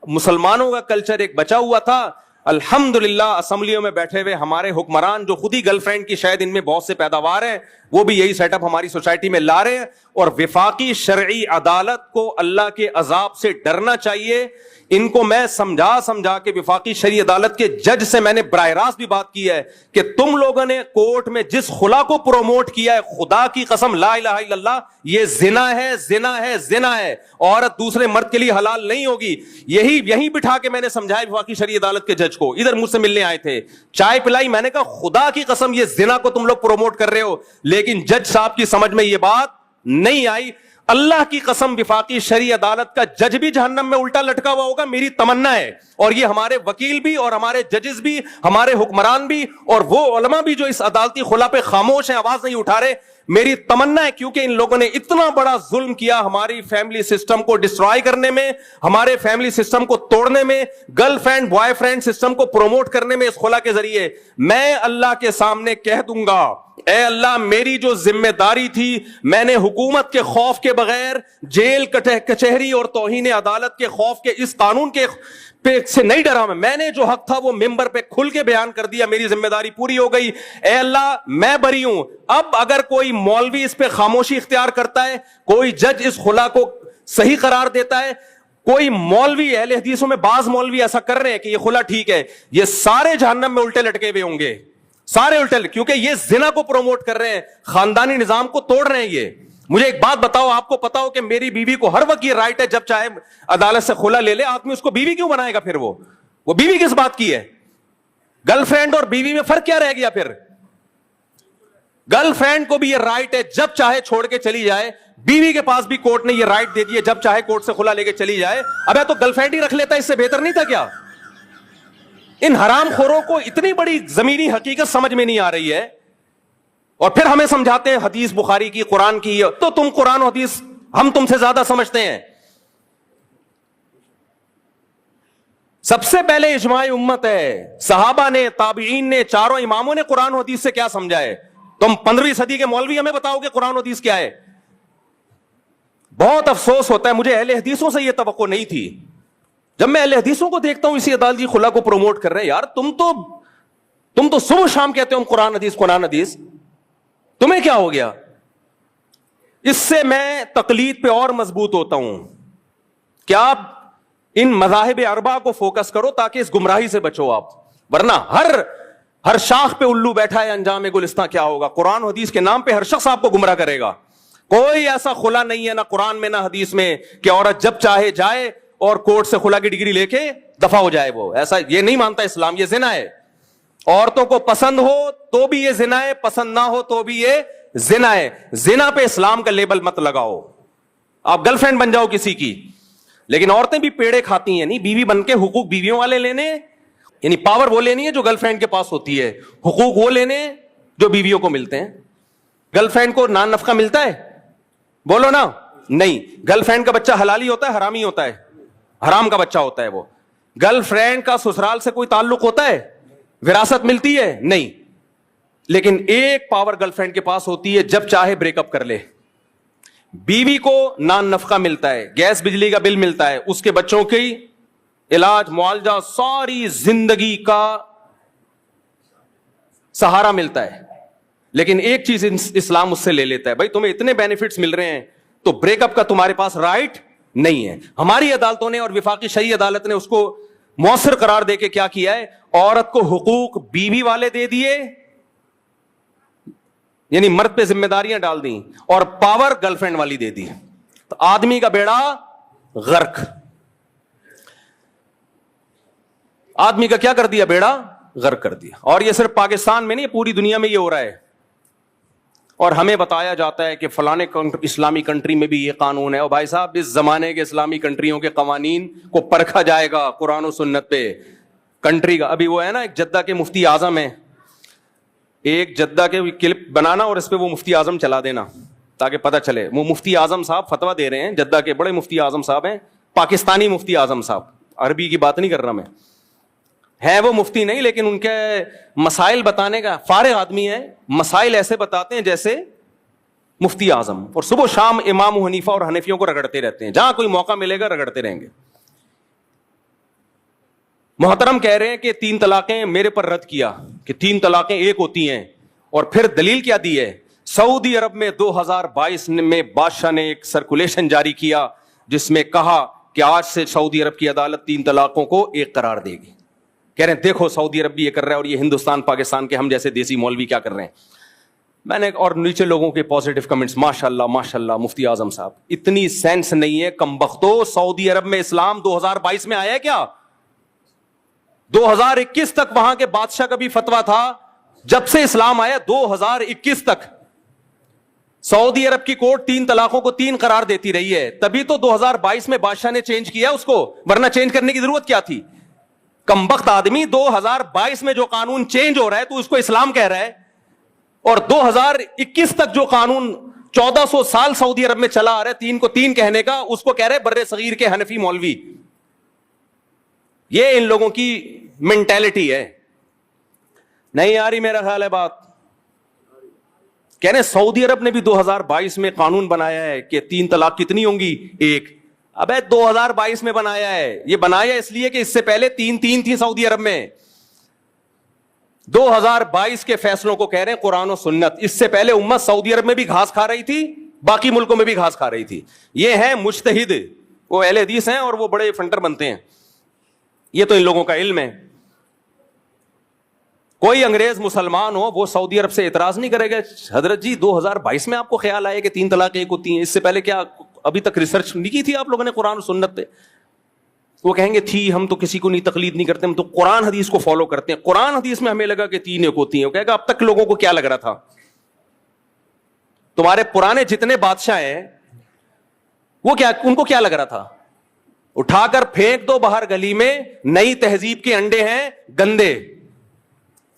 مسلمانوں کا کلچر ایک بچا ہوا تھا. الحمدللہ اسمبلیوں میں بیٹھے ہوئے ہمارے حکمران جو خود ہی گرل فرینڈ کی شاید ان میں بہت سے پیداوار ہیں, وہ بھی یہی سیٹ اپ ہماری سوسائٹی میں لا رہے ہیں. اور وفاقی شرعی عدالت کو اللہ کے عذاب سے ڈرنا چاہیے. ان کو میں سمجھا کے وفاقی شرعی عدالت کے جج سے میں نے براہ راست بھی بات کی ہے کہ تم لوگوں نے کورٹ میں جس خلا کو پروموٹ کیا ہے, خدا کی قسم لا الہ الا اللہ, یہ زنا ہے, زنا ہے, زنا ہے. عورت دوسرے مرد کے لیے حلال نہیں ہوگی. یہی بٹھا کے میں نے سمجھایا وفاقی شرعی عدالت کے جج کو. ادھر مجھ سے ملنے آئے تھے, چائے پلائی, میں نے کہا خدا کی قسم یہ زنا کو تم لوگ پروموٹ کر رہے ہو. لیکن جج صاحب کی سمجھ میں یہ بات نہیں آئی. اللہ کی قسم وفاقی شرعی عدالت کا جج بھی جہنم میں الٹا لٹکا ہوا ہوگا, میری تمنا ہے. اور یہ ہمارے وکیل بھی, اور ہمارے ججز بھی, ہمارے حکمران بھی, اور وہ علماء بھی جو اس عدالتی خلا پہ خاموش ہیں, آواز نہیں اٹھا رہے, میری تمنا ہے. کیونکہ ان لوگوں نے اتنا بڑا ظلم کیا ہماری فیملی سسٹم کو ڈسٹرائے کرنے میں, ہمارے فیملی سسٹم کو توڑنے میں, girl friend boy friend system کو پروموٹ کرنے میں اس خلا کے ذریعے. میں اللہ کے سامنے کہہ دوں گا, اے اللہ میری جو ذمہ داری تھی, میں نے حکومت کے خوف کے بغیر, جیل کچہری اور توہین عدالت کے خوف کے اس قانون کے سے نہیں ڈرا. میں نے جو حق تھا وہ ممبر پہ کھل کے بیان کر دیا, میری ذمہ داری پوری ہو گئی. اے اللہ میں بری ہوں. اب اگر کوئی مولوی اس پہ خاموشی اختیار کرتا ہے, کوئی جج اس خلا کو صحیح قرار دیتا ہے, کوئی مولوی, اہل حدیثوں میں بعض مولوی ایسا کر رہے ہیں کہ یہ خلا ٹھیک ہے, یہ سارے جہنم میں الٹے لٹکے ہوئے ہوں گے, سارے الٹے, کیونکہ یہ زنا کو پروموٹ کر رہے ہیں, خاندانی نظام کو توڑ رہے ہیں. یہ مجھے ایک بات بتاؤ, آپ کو پتا ہو کہ میری بیوی کو ہر وقت یہ رائٹ ہے جب چاہے عدالت سے خلا لے لے, آدمی اس کو بیوی کیوں بنائے گا؟ پھر وہ بیوی کس بات کی ہے؟ گرل فرینڈ اور بیوی میں فرق کیا رہ گیا؟ پھر گرل فرینڈ کو بھی یہ رائٹ ہے جب چاہے چھوڑ کے چلی جائے, بیوی کے پاس بھی کورٹ نے یہ رائٹ دے دی ہے جب چاہے کورٹ سے خلا لے کے چلی جائے. ابے تو گرل فرینڈ ہی رکھ لیتا, اس سے بہتر نہیں تھا کیا؟ ان حرام خوروں کو اتنی بڑی زمینی حقیقت سمجھ میں نہیں آ رہی ہے, اور پھر ہمیں سمجھاتے ہیں حدیث بخاری کی, قرآن کی. تو تم قرآن و حدیث ہم تم سے زیادہ سمجھتے ہیں. سب سے پہلے اجماع امت ہے, صحابہ نے, تابعین نے, چاروں اماموں نے قرآن و حدیث سے کیا سمجھا ہے. تم 15ویں صدی کے مولوی ہمیں بتاؤ کہ قرآن و حدیث کیا ہے. بہت افسوس ہوتا ہے, مجھے اہل حدیثوں سے یہ توقع نہیں تھی. جب میں اہل حدیثوں کو دیکھتا ہوں اسی عدالتی خلا کو پروموٹ کر رہے ہیں, یار تم تو صبح شام کہتے ہو قرآن حدیث قرآن حدیث, تمہیں کیا ہو گیا؟ اس سے میں تقلید پہ اور مضبوط ہوتا ہوں کہ آپ ان مذاہب اربعہ کو فوکس کرو تاکہ اس گمراہی سے بچو آپ. ورنہ ہر شاخ پہ الو بیٹھا ہے, انجام گلستان کیا ہوگا. قرآن و حدیث کے نام پہ ہر شخص آپ کو گمراہ کرے گا. کوئی ایسا خلا نہیں ہے نہ قرآن میں نہ حدیث میں کہ عورت جب چاہے جائے اور کورٹ سے خلا کی ڈگری لے کے دفع ہو جائے. وہ ایسا یہ نہیں مانتا اسلام. یہ زنا ہے. عورتوں کو پسند ہو تو بھی یہ زنا ہے, پسند نہ ہو تو بھی یہ زنا ہے. زنا پہ اسلام کا لیبل مت لگاؤ. آپ گرل فرینڈ بن جاؤ کسی کی, لیکن عورتیں بھی پیڑے کھاتی ہیں. نہیں, بیوی بن کے حقوق بیویوں والے لینے, یعنی پاور وہ لینی ہے جو گرل فرینڈ کے پاس ہوتی ہے, حقوق وہ لینے جو بیویوں کو ملتے ہیں. گرل فرینڈ کو نان نفقہ ملتا ہے؟ بولو نا. نہیں. گرل فرینڈ کا بچہ حلالی ہوتا ہے حرامی ہوتا ہے؟ حرام کا بچہ ہوتا ہے وہ. گرل فرینڈ کا سسرال سے کوئی تعلق ہوتا ہے؟ وراثت ملتی ہے؟ نہیں. لیکن ایک پاور گرل فرینڈ کے پاس ہوتی ہے, جب چاہے بریک اپ کر لے. بیوی کو نان نفقہ ملتا ہے, گیس بجلی کا بل ملتا ہے, اس کے بچوں کی علاج معالجہ, ساری زندگی کا سہارا ملتا ہے. لیکن ایک چیز اسلام اس سے لے لیتا ہے, بھائی تمہیں اتنے بینیفٹس مل رہے ہیں تو بریک اپ کا تمہارے پاس رائٹ نہیں ہے. ہماری عدالتوں نے اور وفاقی شرعی عدالت نے اس کو مؤثر قرار دے کے کیا کیا ہے, عورت کو حقوق بیوی والے دے دیے, یعنی مرد پہ ذمہ داریاں ڈال دیں, اور پاور گرل فرینڈ والی دے دی. تو آدمی کا بیڑا غرق. آدمی کا کیا کر دیا؟ بیڑا غرق کر دیا. اور یہ صرف پاکستان میں نہیں, پوری دنیا میں یہ ہو رہا ہے. اور ہمیں بتایا جاتا ہے کہ فلانے اسلامی کنٹری میں بھی یہ قانون ہے. اور بھائی صاحب, اس زمانے کے اسلامی کنٹریوں کے قوانین کو پرکھا جائے گا قرآن و سنت پہ. کنٹری کا ابھی وہ ہے نا, ایک جدہ کے مفتی اعظم ہیں, ایک جدہ کے کلپ بنانا اور اس پہ وہ مفتی اعظم چلا دینا تاکہ پتہ چلے. وہ مفتی اعظم صاحب فتویٰ دے رہے ہیں, جدہ کے بڑے مفتی اعظم صاحب ہیں, پاکستانی مفتی اعظم صاحب, عربی کی بات نہیں کر رہا میں, ہے وہ مفتی نہیں, لیکن ان کے مسائل بتانے کا فارغ آدمی ہے. مسائل ایسے بتاتے ہیں جیسے مفتی اعظم, اور صبح شام امام حنیفہ اور حنفیوں کو رگڑتے رہتے ہیں. جہاں کوئی موقع ملے گا رگڑتے رہیں گے. محترم کہہ رہے ہیں کہ 3 طلاقیں میرے پر رد کیا, کہ 3 طلاقیں ایک ہوتی ہیں. اور پھر دلیل کیا دی ہے؟ سعودی عرب میں 2022 میں بادشاہ نے ایک سرکولیشن جاری کیا جس میں کہا کہ آج سے سعودی عرب کی عدالت 3 طلاقوں کو ایک قرار دے گی. کہہ رہے ہیں دیکھو سعودی عرب بھی یہ کر رہا ہے, اور یہ ہندوستان پاکستان کے ہم جیسے دیسی مولوی کیا کر رہے ہیں. میں نے, اور نیچے لوگوں کے پازیٹیو کمنٹس, ماشاءاللہ ماشاءاللہ مفتی اعظم صاحب, اتنی سینس نہیں ہے کم بختو. سعودی عرب میں اسلام 2022 میں آیا ہے کیا؟ 2021 تک وہاں کے بادشاہ کا بھی فتویٰ تھا. جب سے اسلام آیا 2021 تک سعودی عرب کی کورٹ 3 طلاقوں کو 3 قرار دیتی رہی ہے. تبھی تو 2022 میں بادشاہ نے چینج کیا اس کو, ورنہ چینج کرنے کی ضرورت کیا تھی؟ کمبخت آدمی, 2022 میں جو قانون چینج ہو رہا ہے تو اس کو اسلام کہہ رہا ہے, اور 2021 تک جو قانون 1400 سال سعودی عرب میں چلا آ رہا ہے 3 کو 3 کہنے کا, اس کو کہہ رہے بر صغیر کے حنفی مولوی. یہ ان لوگوں کی مینٹیلٹی ہے. نہیں آ رہی میرا خیال ہے بات؟ کہہ رہے سعودی عرب نے بھی 2022 میں قانون بنایا ہے کہ 3 طلاق کتنی ہوں گی؟ ایک. ابے 2022 میں بنایا ہے, یہ بنایا اس لیے کہ اس سے پہلے 3 تھی سعودی عرب میں. 2022 کے فیصلوں کو کہہ رہے ہیں قرآن و سنت. اس سے پہلے امت سعودی عرب میں بھی گھاس کھا رہی تھی, باقی ملکوں میں بھی گھاس کھا رہی تھی. یہ ہیں مجتہد, وہ اہل حدیث ہیں اور وہ بڑے فنٹر بنتے ہیں. یہ تو ان لوگوں کا علم ہے. کوئی انگریز مسلمان ہو وہ سعودی عرب سے اعتراض نہیں کرے گا, حضرت جی 2022 میں آپ کو خیال آیا کہ 3 طلاقیں ایک ہوتی ہیں, اس سے پہلے کیا ابھی تک ریسرچ نہیں کی تھی آپ لوگوں نے قرآن و سنت پہ؟ وہ کہیں گے تھی, ہم تو کسی کو نہیں تقلید نہیں کرتے, ہم تو قرآن حدیث کو فالو کرتے ہیں. قرآن حدیث میں ہمیں لگا کہ 3 ایک ہوتی ہیں. وہ کہے گا اب تک لوگوں کو کیا لگ رہا تھا؟ تمہارے پرانے جتنے بادشاہ ہیں وہ کیا, ان کو کیا لگ رہا تھا؟ اٹھا کر پھینک دو باہر گلی میں, نئی تہذیب کے انڈے ہیں گندے.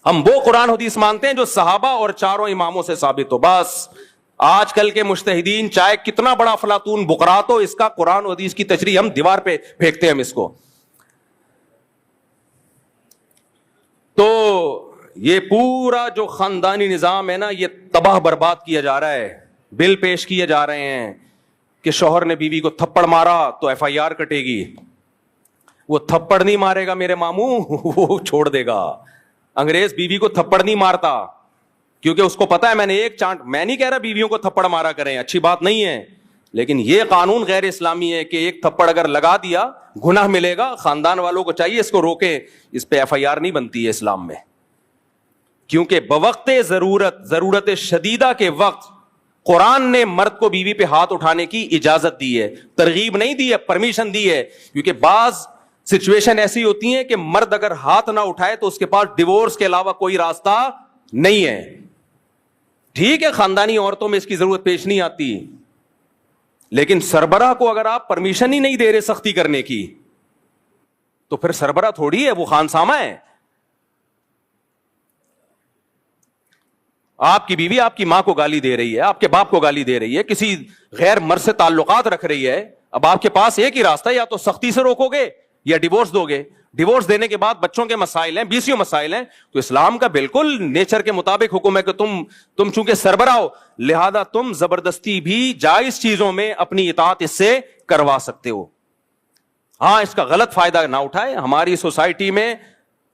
ہم وہ قرآن حدیث مانتے ہیں جو صحابہ اور 4 اماموں سے ثابت ہو. بس آج کل کے مجتہدین چاہے کتنا بڑا افلاطون بقرات ہو, اس کا قرآن و حدیث کی تشریح ہم دیوار پہ پھینکتے ہیں ہم اس کو. تو یہ پورا جو خاندانی نظام ہے نا, یہ تباہ برباد کیا جا رہا ہے. بل پیش کیے جا رہے ہیں کہ شوہر نے بیوی کو تھپڑ مارا تو FIR کٹے گی. وہ تھپڑ نہیں مارے گا میرے ماموں, وہ چھوڑ دے گا. انگریز بیوی کو تھپڑ نہیں مارتا کیونکہ اس کو پتا ہے میں نے ایک چانٹ, میں نہیں کہہ رہا بیویوں کو تھپڑ مارا کریں, اچھی بات نہیں ہے, لیکن یہ قانون غیر اسلامی ہے کہ ایک تھپڑ اگر لگا دیا گناہ ملے گا. خاندان والوں کو چاہیے اس کو روکیں, اس پہ FIR نہیں بنتی ہے اسلام میں, کیونکہ بوقت ضرورت شدیدہ کے وقت قرآن نے مرد کو بیوی پہ ہاتھ اٹھانے کی اجازت دی ہے, ترغیب نہیں دی ہے, پرمیشن دی ہے, کیونکہ بعض سچویشن ایسی ہوتی ہیں کہ مرد اگر ہاتھ نہ اٹھائے تو اس کے پاس ڈیورس کے علاوہ کوئی راستہ نہیں ہے. ٹھیک ہے, خاندانی عورتوں میں اس کی ضرورت پیش نہیں آتی, لیکن سربراہ کو اگر آپ پرمیشن ہی نہیں دے رہے سختی کرنے کی تو پھر سربراہ تھوڑی ہے, وہ خانسامہ ہے. آپ کی بیوی آپ کی ماں کو گالی دے رہی ہے, آپ کے باپ کو گالی دے رہی ہے, کسی غیر مرد سے تعلقات رکھ رہی ہے, اب آپ کے پاس ایک ہی راستہ ہے, یا تو سختی سے روکو گے یا ڈیورس دو گے. ڈیورس دینے کے بعد بچوں کے مسائل ہیں, 20 مسائل ہیں, تو اسلام کا بالکل نیچر کے مطابق حکم ہے کہ تم چونکہ سربراہ ہو لہذا تم زبردستی بھی جائز چیزوں میں اپنی اطاعت اس سے کروا سکتے ہو. ہاں, اس کا غلط فائدہ نہ اٹھائے. ہماری سوسائٹی میں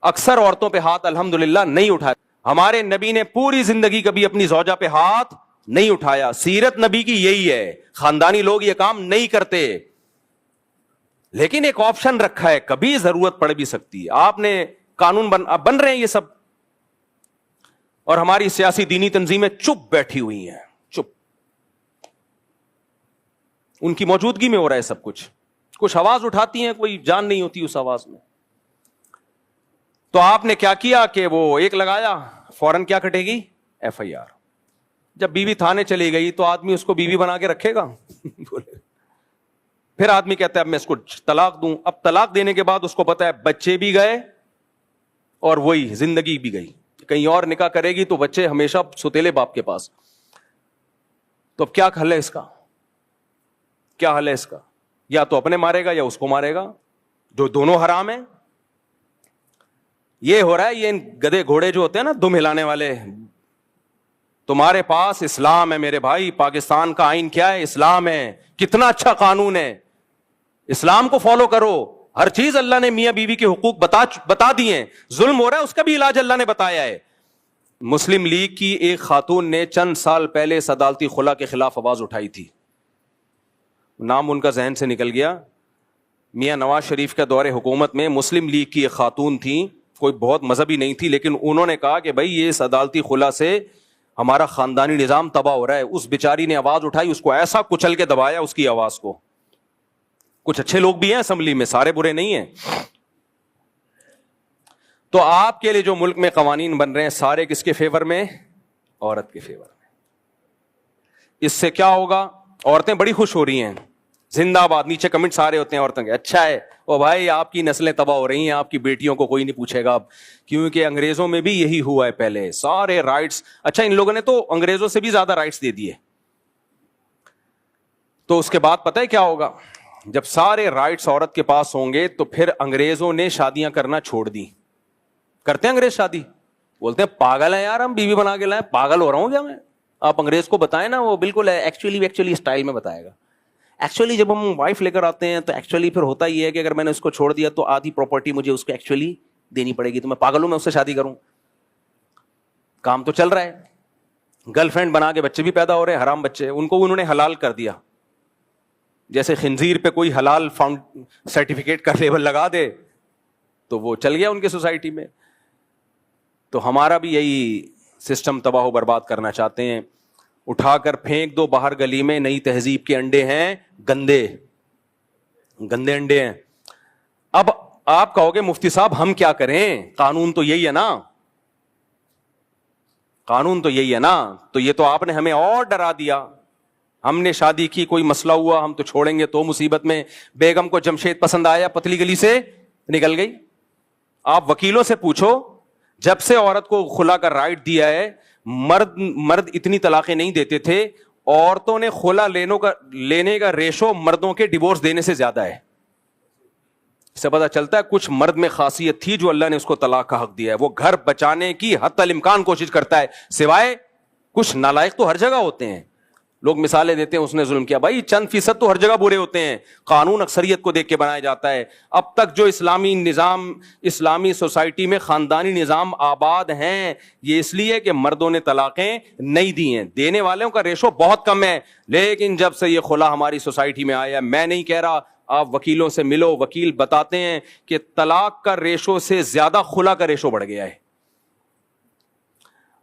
اکثر عورتوں پہ ہاتھ الحمدللہ نہیں اٹھائے. ہمارے نبی نے پوری زندگی کبھی اپنی زوجہ پہ ہاتھ نہیں اٹھایا. سیرت نبی کی یہی ہے, خاندانی لوگ یہ کام نہیں کرتے, لیکن ایک آپشن رکھا ہے, کبھی ضرورت پڑ بھی سکتی ہے. آپ نے قانون بن رہے ہیں یہ سب, اور ہماری سیاسی دینی تنظیمیں چپ بیٹھی ہوئی ہیں, چپ. ان کی موجودگی میں ہو رہا ہے سب کچھ. کچھ آواز اٹھاتی ہیں, کوئی جان نہیں ہوتی اس آواز میں. تو آپ نے کیا کیا کہ وہ ایک لگایا, فوراً کیا کٹے گی, FIR. جب بیوی تھانے چلی گئی تو آدمی اس کو بیوی بنا کے رکھے گا؟ پھر آدمی کہتا ہے اب میں اس کو طلاق دوں. اب طلاق دینے کے بعد اس کو پتا ہے بچے بھی گئے اور وہی زندگی بھی گئی. کہیں اور نکاح کرے گی تو بچے ہمیشہ ستیلے باپ کے پاس. تو اب کیا حل ہے اس کا, کیا حل ہے اس کا؟ یا تو اپنے مارے گا یا اس کو مارے گا, جو دونوں حرام ہیں. یہ ہو رہا ہے, یہ گدے گھوڑے جو ہوتے ہیں نا دم ہلانے والے. تمہارے پاس اسلام ہے میرے بھائی, پاکستان کا آئین کیا ہے, اسلام ہے. کتنا اچھا قانون ہے, اسلام کو فالو کرو. ہر چیز اللہ نے میاں بیوی کے حقوق بتا دیے ہیں. ظلم ہو رہا ہے اس کا بھی علاج اللہ نے بتایا ہے. مسلم لیگ کی ایک خاتون نے چند سال پہلے عدالتی خلا کے خلاف آواز اٹھائی تھی, نام ان کا ذہن سے نکل گیا. میاں نواز شریف کے دور حکومت میں مسلم لیگ کی ایک خاتون تھی, کوئی بہت مذہبی نہیں تھی, لیکن انہوں نے کہا کہ بھائی یہ اس عدالتی خلا سے ہمارا خاندانی نظام تباہ ہو رہا ہے. اس بیچاری نے آواز اٹھائی, اس کو ایسا کچل کے دبایا اس کی آواز کو. کچھ اچھے لوگ بھی ہیں اسمبلی میں, سارے برے نہیں ہیں. تو آپ کے لیے جو ملک میں قوانین بن رہے ہیں سارے کس کے فیور میں, عورت کے فیور میں. اس سے کیا ہوگا, عورتیں بڑی خوش ہو رہی ہیں, زندہ باد. نیچے کمنٹ سارے ہوتے ہیں عورتوں کے, اچھا ہے او بھائی آپ کی نسلیں تباہ ہو رہی ہیں, آپ کی بیٹیوں کو کوئی نہیں پوچھے گا اب, کیونکہ انگریزوں میں بھی یہی ہوا ہے پہلے, سارے رائٹس. اچھا ان لوگوں نے تو انگریزوں سے بھی زیادہ رائٹس دے دیے. تو اس کے بعد پتہ ہے کیا ہوگا, جب سارے رائٹس عورت کے پاس ہوں گے تو پھر انگریزوں نے شادیاں کرنا چھوڑ دی. کرتے ہیں انگریز شادی, بولتے ہیں پاگل ہیں یار ہم بیوی بنا کے لائیں, پاگل ہو رہا ہوں کیا میں. آپ انگریز کو بتائیں نا, وہ بالکل ایکچولی اسٹائل میں بتائے گا. ایکچولی جب ہم وائف لے کر آتے ہیں تو ایکچولی پھر ہوتا یہ ہے کہ اگر میں نے اس کو چھوڑ دیا تو آدھی پراپرٹی مجھے اس کو ایکچولی دینی پڑے گی, تو میں پاگل ہوں میں اس سے شادی کروں. کام تو چل رہا ہے, گرل فرینڈ بنا کے بچے بھی پیدا ہو رہے ہیں, حرام بچے, ان کو انہوں نے حلال کر دیا. جیسے خنزیر پہ کوئی حلال سرٹیفکیٹ کا لیبل لگا دے تو وہ چل گیا ان کے سوسائٹی میں. تو ہمارا بھی یہی سسٹم تباہ و برباد کرنا چاہتے ہیں. اٹھا کر پھینک دو باہر گلی میں, نئی تہذیب کے انڈے ہیں, گندے انڈے ہیں. اب آپ کہو گے مفتی صاحب ہم کیا کریں, قانون تو یہی ہے نا, قانون تو یہی ہے نا. تو یہ تو آپ نے ہمیں اور ڈرا دیا. ہم نے شادی کی, کوئی مسئلہ ہوا, ہم تو چھوڑیں گے تو مصیبت میں. بیگم کو جمشید پسند آیا, پتلی گلی سے نکل گئی. آپ وکیلوں سے پوچھو, جب سے عورت کو خلا کا رائٹ دیا ہے, مرد اتنی طلاقیں نہیں دیتے تھے, عورتوں نے خلا لینے کا ریشو مردوں کے ڈیورس دینے سے زیادہ ہے. اس سے پتہ چلتا ہے کچھ مرد میں خاصیت تھی جو اللہ نے اس کو طلاق کا حق دیا ہے. وہ گھر بچانے کی حتی الامکان کوشش کرتا ہے, سوائے کچھ نالائق تو ہر جگہ ہوتے ہیں. لوگ مثالیں دیتے ہیں اس نے ظلم کیا, بھائی چند فیصد تو ہر جگہ برے ہوتے ہیں. قانون اکثریت کو دیکھ کے بنایا جاتا ہے. اب تک جو اسلامی نظام, اسلامی سوسائٹی میں خاندانی نظام آباد ہیں, یہ اس لیے کہ مردوں نے طلاقیں نہیں دی ہیں. دینے والوں کا ریشو بہت کم ہے. لیکن جب سے یہ خلا ہماری سوسائٹی میں آیا, میں نہیں کہہ رہا, آپ وکیلوں سے ملو, وکیل بتاتے ہیں کہ طلاق کا ریشو سے زیادہ خلا کا ریشو بڑھ گیا ہے.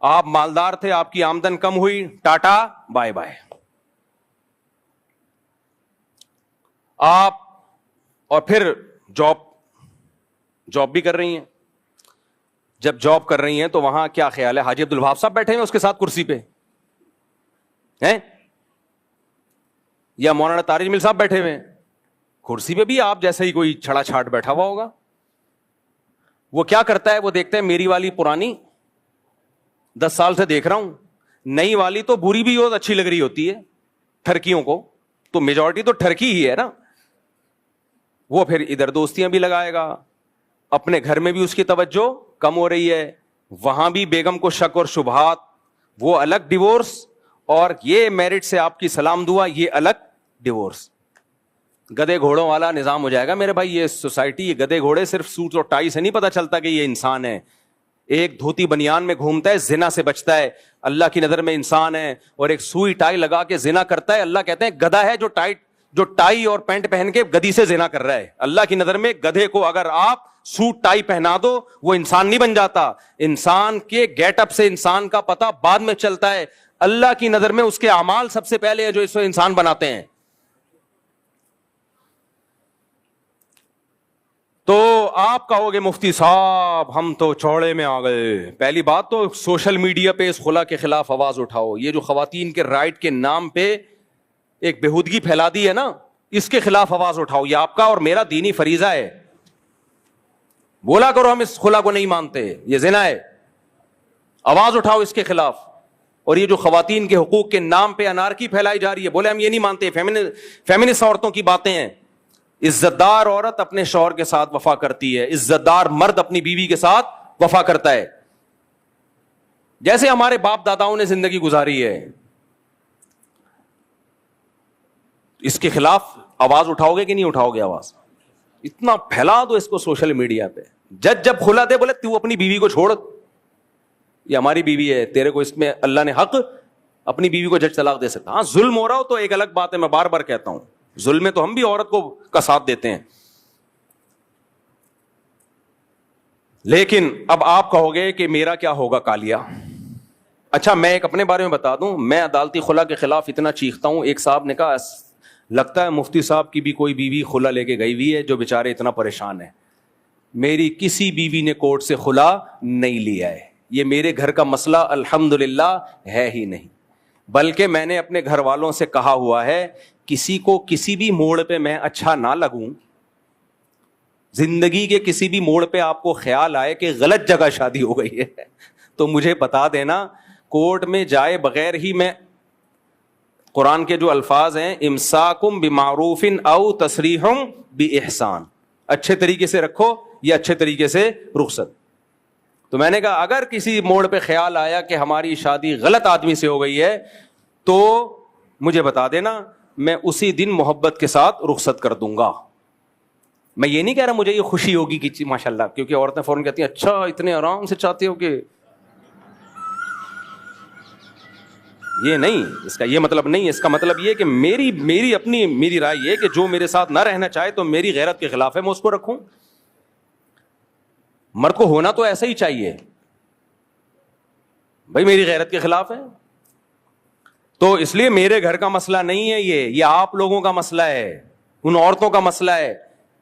آپ مالدار تھے, آپ کی آمدن کم ہوئی, ٹاٹا بائے بائے. آپ اور پھر جاب بھی کر رہی ہیں. جب جاب کر رہی ہیں تو وہاں کیا خیال ہے, حاجی عبدالوہاب صاحب بیٹھے ہیں اس کے ساتھ کرسی پہ ہیں, یا مولانا طارق جمیل صاحب بیٹھے ہوئے ہیں کرسی پہ, بھی آپ جیسے ہی کوئی چھڑا چھاٹ بیٹھا ہوا ہوگا. وہ کیا کرتا ہے, وہ دیکھتا ہے میری والی پرانی 10 سال سے دیکھ رہا ہوں, نئی والی تو بری بھی بہت اچھی لگ رہی ہوتی ہے ٹھرکیوں کو, تو میجورٹی تو ٹھرکی ہی ہے نا. وہ پھر ادھر دوستیاں بھی لگائے گا, اپنے گھر میں بھی اس کی توجہ کم ہو رہی ہے, وہاں بھی بیگم کو شک اور شبہات, وہ الگ ڈیورس, اور یہ میرٹ سے آپ کی سلام دعا, یہ الگ ڈیورس. گدے گھوڑوں والا نظام ہو جائے گا میرے بھائی. یہ سوسائٹی, یہ گدے گھوڑے صرف سوٹ اور ٹائی سے نہیں پتا چلتا کہ یہ انسان ہے. ایک دھوتی بنیان میں گھومتا ہے, زنا سے بچتا ہے, اللہ کی نظر میں انسان ہے, اور ایک سوئی ٹائی لگا کے زنا کرتا ہے, اللہ کہتے ہیں گدھا ہے جو ٹائی اور پینٹ پہن کے گدھی سے زنا کر رہا ہے. اللہ کی نظر میں گدھے کو اگر آپ سوٹ ٹائی پہنا دو وہ انسان نہیں بن جاتا. انسان کے گیٹ اپ سے انسان کا پتہ بعد میں چلتا ہے. اللہ کی نظر میں اس کے اعمال سب سے پہلے ہیں جو اس کو انسان بناتے ہیں. تو آپ کہو گے مفتی صاحب ہم تو چوڑے میں آ گئے. پہلی بات تو سوشل میڈیا پہ اس خلا کے خلاف آواز اٹھاؤ. یہ جو خواتین کے رائٹ کے نام پہ ایک بےہودگی پھیلا دی ہے نا, اس کے خلاف آواز اٹھاؤ. یہ آپ کا اور میرا دینی فریضہ ہے. بولا کرو ہم اس خلا کو نہیں مانتے, یہ زنا ہے, آواز اٹھاؤ اس کے خلاف. اور یہ جو خواتین کے حقوق کے نام پہ انارکی پھیلائی جا رہی ہے, بولے ہم یہ نہیں مانتے, فیمنسٹ عورتوں کی باتیں ہیں. عزت دار عورت اپنے شوہر کے ساتھ وفا کرتی ہے, عزت دار مرد اپنی بیوی کے ساتھ وفا کرتا ہے, جیسے ہمارے باپ داداؤں نے زندگی گزاری ہے. اس کے خلاف آواز اٹھاؤ گے کہ نہیں اٹھاؤ گے آواز؟ اتنا پھیلا دو اس کو سوشل میڈیا پہ. جب کھلا دے بولے تو اپنی بیوی کو چھوڑ, یہ ہماری بیوی ہے, تیرے کو اس میں اللہ نے حق, اپنی بیوی کو جج طلاق دے سکتا. ہاں ظلم ہو رہا ہو تو ایک الگ بات ہے, میں بار بار کہتا ہوں ظلم میں تو ہم بھی عورت کو کا ساتھ دیتے ہیں. لیکن اب آپ کہو گے کہ میرا کیا ہوگا کالیا. اچھا میں ایک اپنے بارے میں بتا دوں, میں عدالتی خلا کے خلاف اتنا چیختا ہوں. ایک صاحب نے کہا لگتا ہے مفتی صاحب کی بھی کوئی بیوی خلا لے کے گئی ہوئی ہے جو بیچارے اتنا پریشان ہے. میری کسی بیوی نے کورٹ سے خلا نہیں لیا ہے. یہ میرے گھر کا مسئلہ الحمدللہ ہے ہی نہیں, بلکہ میں نے اپنے گھر والوں سے کہا ہوا ہے کسی کو کسی بھی موڑ پہ میں اچھا نہ لگوں. زندگی کے کسی بھی موڑ پہ آپ کو خیال آئے کہ غلط جگہ شادی ہو گئی ہے تو مجھے بتا دینا, کورٹ میں جائے بغیر ہی میں, قرآن کے جو الفاظ ہیں امساکم بمعروف او تسریح باحسان, اچھے طریقے سے رکھو یا اچھے طریقے سے رخصت. تو میں نے کہا اگر کسی موڑ پہ خیال آیا کہ ہماری شادی غلط آدمی سے ہو گئی ہے تو مجھے بتا دینا, میں اسی دن محبت کے ساتھ رخصت کر دوں گا. میں یہ نہیں کہہ رہا مجھے یہ خوشی ہوگی کہ ماشاء اللہ, کیونکہ عورتیں فوراً کہتی ہیں اچھا اتنے آرام سے چاہتے ہو کہ, یہ نہیں, اس کا یہ مطلب نہیں ہے. اس کا مطلب یہ کہ میری رائے یہ کہ جو میرے ساتھ نہ رہنا چاہے تو میری غیرت کے خلاف ہے, میں اس کو رکھوں. مرد کو ہونا تو ایسا ہی چاہیے بھائی, میری غیرت کے خلاف ہے. تو اس لیے میرے گھر کا مسئلہ نہیں ہے یہ آپ لوگوں کا مسئلہ ہے, ان عورتوں کا مسئلہ ہے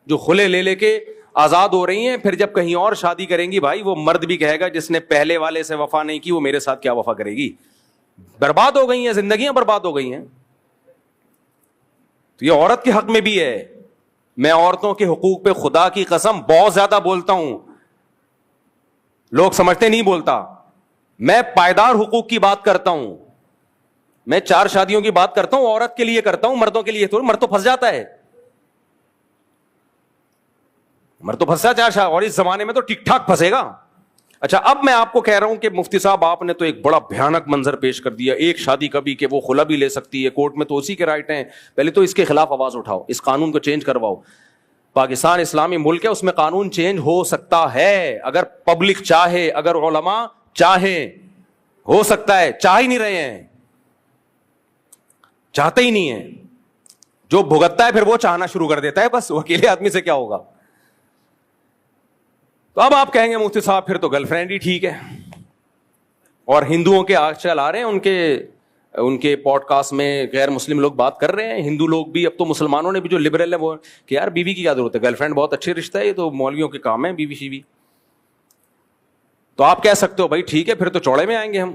جو خلے لے کے آزاد ہو رہی ہیں. پھر جب کہیں اور شادی کریں گی بھائی, وہ مرد بھی کہے گا جس نے پہلے والے سے وفا نہیں کی وہ میرے ساتھ کیا وفا کرے گی. برباد ہو گئی ہیں, زندگیاں برباد ہو گئی ہیں. تو یہ عورت کے حق میں بھی ہے. میں عورتوں کے حقوق پہ خدا کی قسم بہت زیادہ بولتا ہوں, لوگ سمجھتے نہیں بولتا. میں پائیدار حقوق کی بات کرتا ہوں, میں 4 شادیوں کی بات کرتا ہوں, عورت کے لیے کرتا ہوں, مردوں کے لیے. تو مرد تو پھنس جاتا ہے, مرد تو پھنسا 4 اور اس زمانے میں تو ٹھیک ٹھاک پھنسے گا. اچھا اب میں آپ کو کہہ رہا ہوں کہ مفتی صاحب آپ نے تو ایک بڑا بھیانک منظر پیش کر دیا, ایک شادی کبھی کہ وہ خلا بھی لے سکتی ہے, کورٹ میں تو اسی کے رائٹ ہیں. پہلے تو اس کے خلاف آواز اٹھاؤ, اس قانون کو چینج کرواؤ. پاکستان اسلامی ملک ہے, اس میں قانون چینج ہو سکتا ہے اگر پبلک چاہے, اگر علماء چاہیں, ہو سکتا ہے. چاہ ہی نہیں رہے ہیں, چاہتے ہی نہیں ہیں. جو بھگتتا ہے پھر وہ چاہنا شروع کر دیتا ہے, بس وہ اکیلے آدمی سے کیا ہوگا. تو اب آپ کہیں گے مفتی صاحب پھر تو گرل فرینڈ ہی ٹھیک ہے. اور ہندوؤں کے آج کل آ رہے ہیں ان کے پوڈ کاسٹ میں غیر مسلم لوگ بات کر رہے ہیں, ہندو لوگ بھی, اب تو مسلمانوں نے بھی جو لبرل ہے وہ کہ یار بیوی کی کیا ضرورت ہے, گرل فرینڈ بہت اچھے رشتہ ہے, یہ تو مولویوں کے کام ہے بیوی شیوی. تو آپ کہہ سکتے ہو بھائی ٹھیک ہے پھر تو چوڑے میں آئیں گے ہم,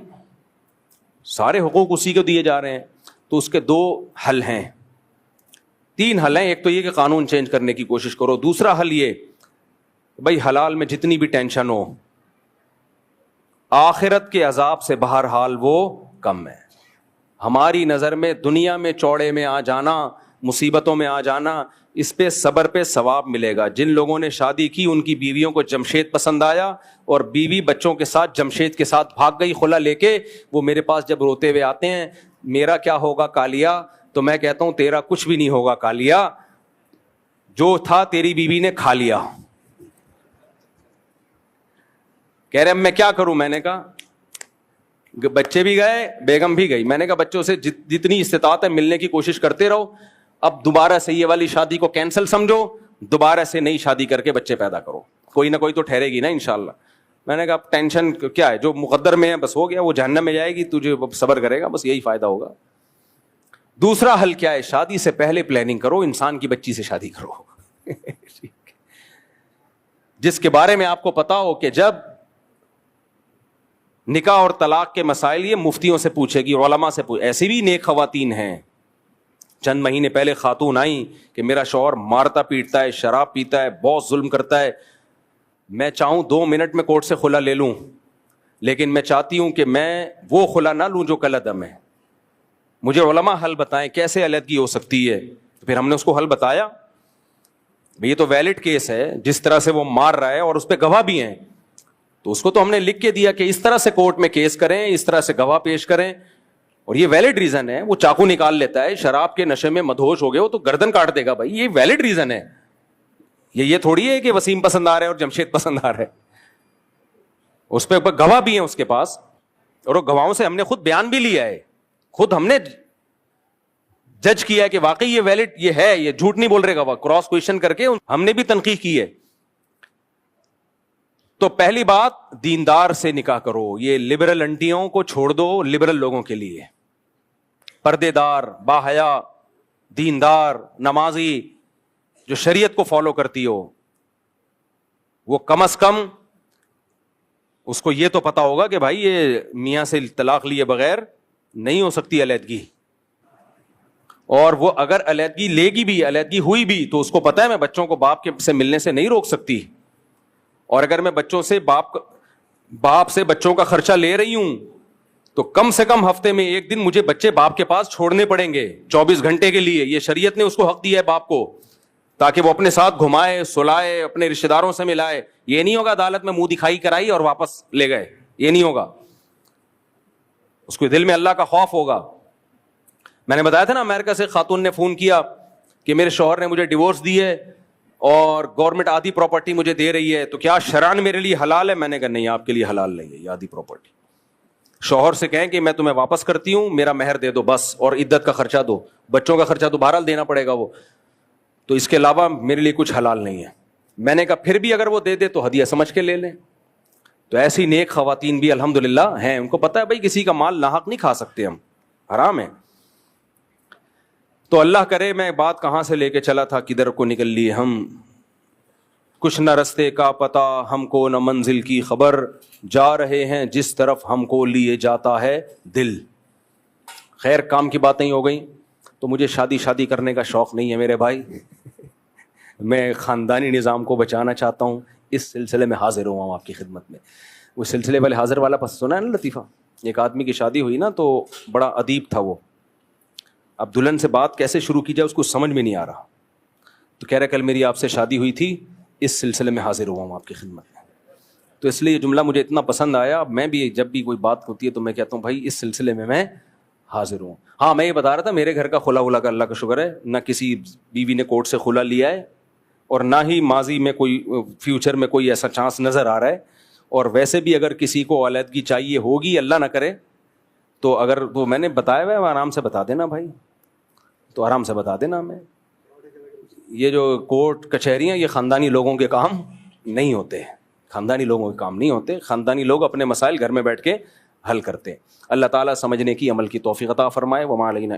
سارے حقوق اسی کو دیے جا رہے ہیں. تو اس کے 2 حل ہیں, 3 حل ہیں. ایک تو یہ کہ قانون چینج کرنے کی کوشش کرو. دوسرا حل یہ بھائی حلال میں جتنی بھی ٹینشن ہو, آخرت کے عذاب سے بہرحال وہ کم ہے. ہماری نظر میں دنیا میں چوڑے میں آ جانا, مصیبتوں میں آ جانا, اس پہ صبر پہ ثواب ملے گا. جن لوگوں نے شادی کی ان کی بیویوں کو جمشید پسند آیا اور بیوی بچوں کے ساتھ جمشید کے ساتھ بھاگ گئی خلا لے کے, وہ میرے پاس جب روتے ہوئے آتے ہیں میرا کیا ہوگا کالیا, تو میں کہتا ہوں تیرا کچھ بھی نہیں ہوگا کالیا, جو تھا تیری بیوی نے کھا لیا. کہہ رہے میں کیا کروں, میں نے کہا بچے بھی گئے بیگم بھی گئی, میں نے کہا بچوں سے جتنی استطاعت ہے ملنے کی کوشش کرتے رہو, اب دوبارہ سے یہ والی شادی کو کینسل سمجھو, دوبارہ سے نئی شادی کر کے بچے پیدا کرو, کوئی نہ کوئی تو ٹھہرے گی نا انشاءاللہ. میں نے کہا اب ٹینشن کیا ہے, جو مقدر میں ہے بس ہو گیا, وہ جہنم میں جائے گی, تجھے صبر کرے گا, بس یہی فائدہ ہوگا. دوسرا حل کیا ہے, شادی سے پہلے پلاننگ کرو, انسان کی بچی سے شادی کرو جس کے بارے میں آپ کو پتا ہو کہ جب نکاح اور طلاق کے مسائل یہ مفتیوں سے پوچھے گی, علماء سے ایسی بھی نیک خواتین ہیں. چند مہینے پہلے خاتون آئیں کہ میرا شوہر مارتا پیٹتا ہے, شراب پیتا ہے, بہت ظلم کرتا ہے, میں چاہوں 2 منٹ میں کورٹ سے خلا لے لوں, لیکن میں چاہتی ہوں کہ میں وہ خلا نہ لوں جو کالعدم ہے. مجھے علماء حل بتائیں کیسے علیحدگی ہو سکتی ہے. پھر ہم نے اس کو حل بتایا, یہ تو ویلڈ کیس ہے, جس طرح سے وہ مار رہا ہے اور اس پہ گواہ بھی ہیں, تو اس کو تو ہم نے لکھ کے دیا کہ اس طرح سے کورٹ میں کیس کریں, اس طرح سے گواہ پیش کریں, اور یہ ویلڈ ریزن ہے. وہ چاقو نکال لیتا ہے, شراب کے نشے میں مدہوش ہو گئے, وہ تو گردن کاٹ دے گا بھائی, یہ ویلڈ ریزن ہے. یہ تھوڑی ہے کہ وسیم پسند آ رہا ہے اور جمشید پسند آ رہا ہے, اس پہ گواہ بھی ہیں اس کے پاس, اور وہ گواہوں سے ہم نے خود بیان بھی لیا ہے, خود ہم نے جج کیا ہے کہ واقعی یہ ویلڈ یہ ہے, یہ جھوٹ نہیں بول رہے گواہ, کراس کویشچن کر کے ہم نے بھی تنقیح کی ہے. تو پہلی بات دیندار سے نکاح کرو, یہ لبرل انٹیوں کو چھوڑ دو, لبرل لوگوں کے لیے پردے دار, باحیا, دیندار, نمازی, جو شریعت کو فالو کرتی ہو, وہ کم از کم اس کو یہ تو پتا ہوگا کہ بھائی یہ میاں سے طلاق لیے بغیر نہیں ہو سکتی علیحدگی, اور وہ اگر علیحدگی لے گی بھی, علیحدگی ہوئی بھی, تو اس کو پتا ہے میں بچوں کو باپ سے ملنے سے نہیں روک سکتی, اور اگر میں بچوں سے باپ سے بچوں کا خرچہ لے رہی ہوں تو کم سے کم ہفتے میں 1 دن مجھے بچے باپ کے پاس چھوڑنے پڑیں گے 24 گھنٹے کے لیے. یہ شریعت نے اس کو حق دیا ہے باپ کو, تاکہ وہ اپنے ساتھ گھمائے, سلائے, اپنے رشتے داروں سے ملائے. یہ نہیں ہوگا عدالت میں منہ دکھائی کرائی اور واپس لے گئے, یہ نہیں ہوگا. اس کو دل میں اللہ کا خوف ہوگا. میں نے بتایا تھا نا, امریکہ سے خاتون نے فون کیا کہ میرے شوہر نے مجھے ڈیورس دی ہے اور گورنمنٹ آدھی پراپرٹی مجھے دے رہی ہے, تو کیا شرعاً میرے لیے حلال ہے؟ میں نے کہا نہیں, آپ کے لیے حلال نہیں ہے یہ آدھی پراپرٹی. شوہر سے کہیں کہ میں تمہیں واپس کرتی ہوں, میرا مہر دے دو بس, اور عدت کا خرچہ دو, بچوں کا خرچہ تو بہرحال دینا پڑے گا وہ, تو اس کے علاوہ میرے لیے کچھ حلال نہیں ہے. میں نے کہا پھر بھی اگر وہ دے دے تو ہدیہ سمجھ کے لے لیں. تو ایسی نیک خواتین بھی الحمدللہ ہیں, ان کو پتہ ہے بھائی کسی کا مال ناحق نہیں کھا سکتے ہم, حرام ہے. تو اللہ کرے میں بات کہاں سے لے کے چلا تھا, کدھر کو نکل لیے ہم. کچھ نہ رستے کا پتہ ہم کو, نہ منزل کی خبر, جا رہے ہیں جس طرف ہم کو لیے جاتا ہے دل. خیر کام کی باتیں ہی ہو گئیں. تو مجھے شادی کرنے کا شوق نہیں ہے میرے بھائی, میں خاندانی نظام کو بچانا چاہتا ہوں. اس سلسلے میں حاضر ہوا ہوں آپ کی خدمت میں. وہ سلسلے والے حاضر والا پس سنا ہے نا لطیفہ, ایک آدمی کی شادی ہوئی نا تو بڑا ادیب تھا وہ, اب دلہن سے بات کیسے شروع کی جائے اس کو سمجھ میں نہیں آ رہا, تو کہہ رہا کل میری آپ سے شادی ہوئی تھی, اس سلسلے میں حاضر ہوا ہوں آپ کی خدمت میں. تو اس لیے یہ جملہ مجھے اتنا پسند آیا, میں بھی جب بھی کوئی بات ہوتی ہے تو میں کہتا ہوں بھائی اس سلسلے میں حاضر ہوں. ہاں میں یہ بتا رہا تھا میرے گھر کا خلا کا اللہ کا شکر ہے, نہ کسی بیوی نے کورٹ سے خلا لیا ہے, اور نہ ہی ماضی میں کوئی فیوچر میں کوئی ایسا چانس نظر آ رہا ہے. اور ویسے بھی اگر کسی کو علیحدگی چاہیے ہوگی, اللہ نہ کرے, تو اگر وہ میں نے بتایا ہوا ہے آرام سے بتا دینا بھائی, تو آرام سے بتا دینا. میں یہ جو کورٹ کچہریاں یہ خاندانی لوگوں کے کام نہیں ہوتے, خاندانی لوگوں کے کام نہیں ہوتے. خاندانی لوگ اپنے مسائل گھر میں بیٹھ کے حل کرتے ہیں. اللہ تعالیٰ سمجھنے کی عمل کی توفیق عطا فرمائے. وما علینا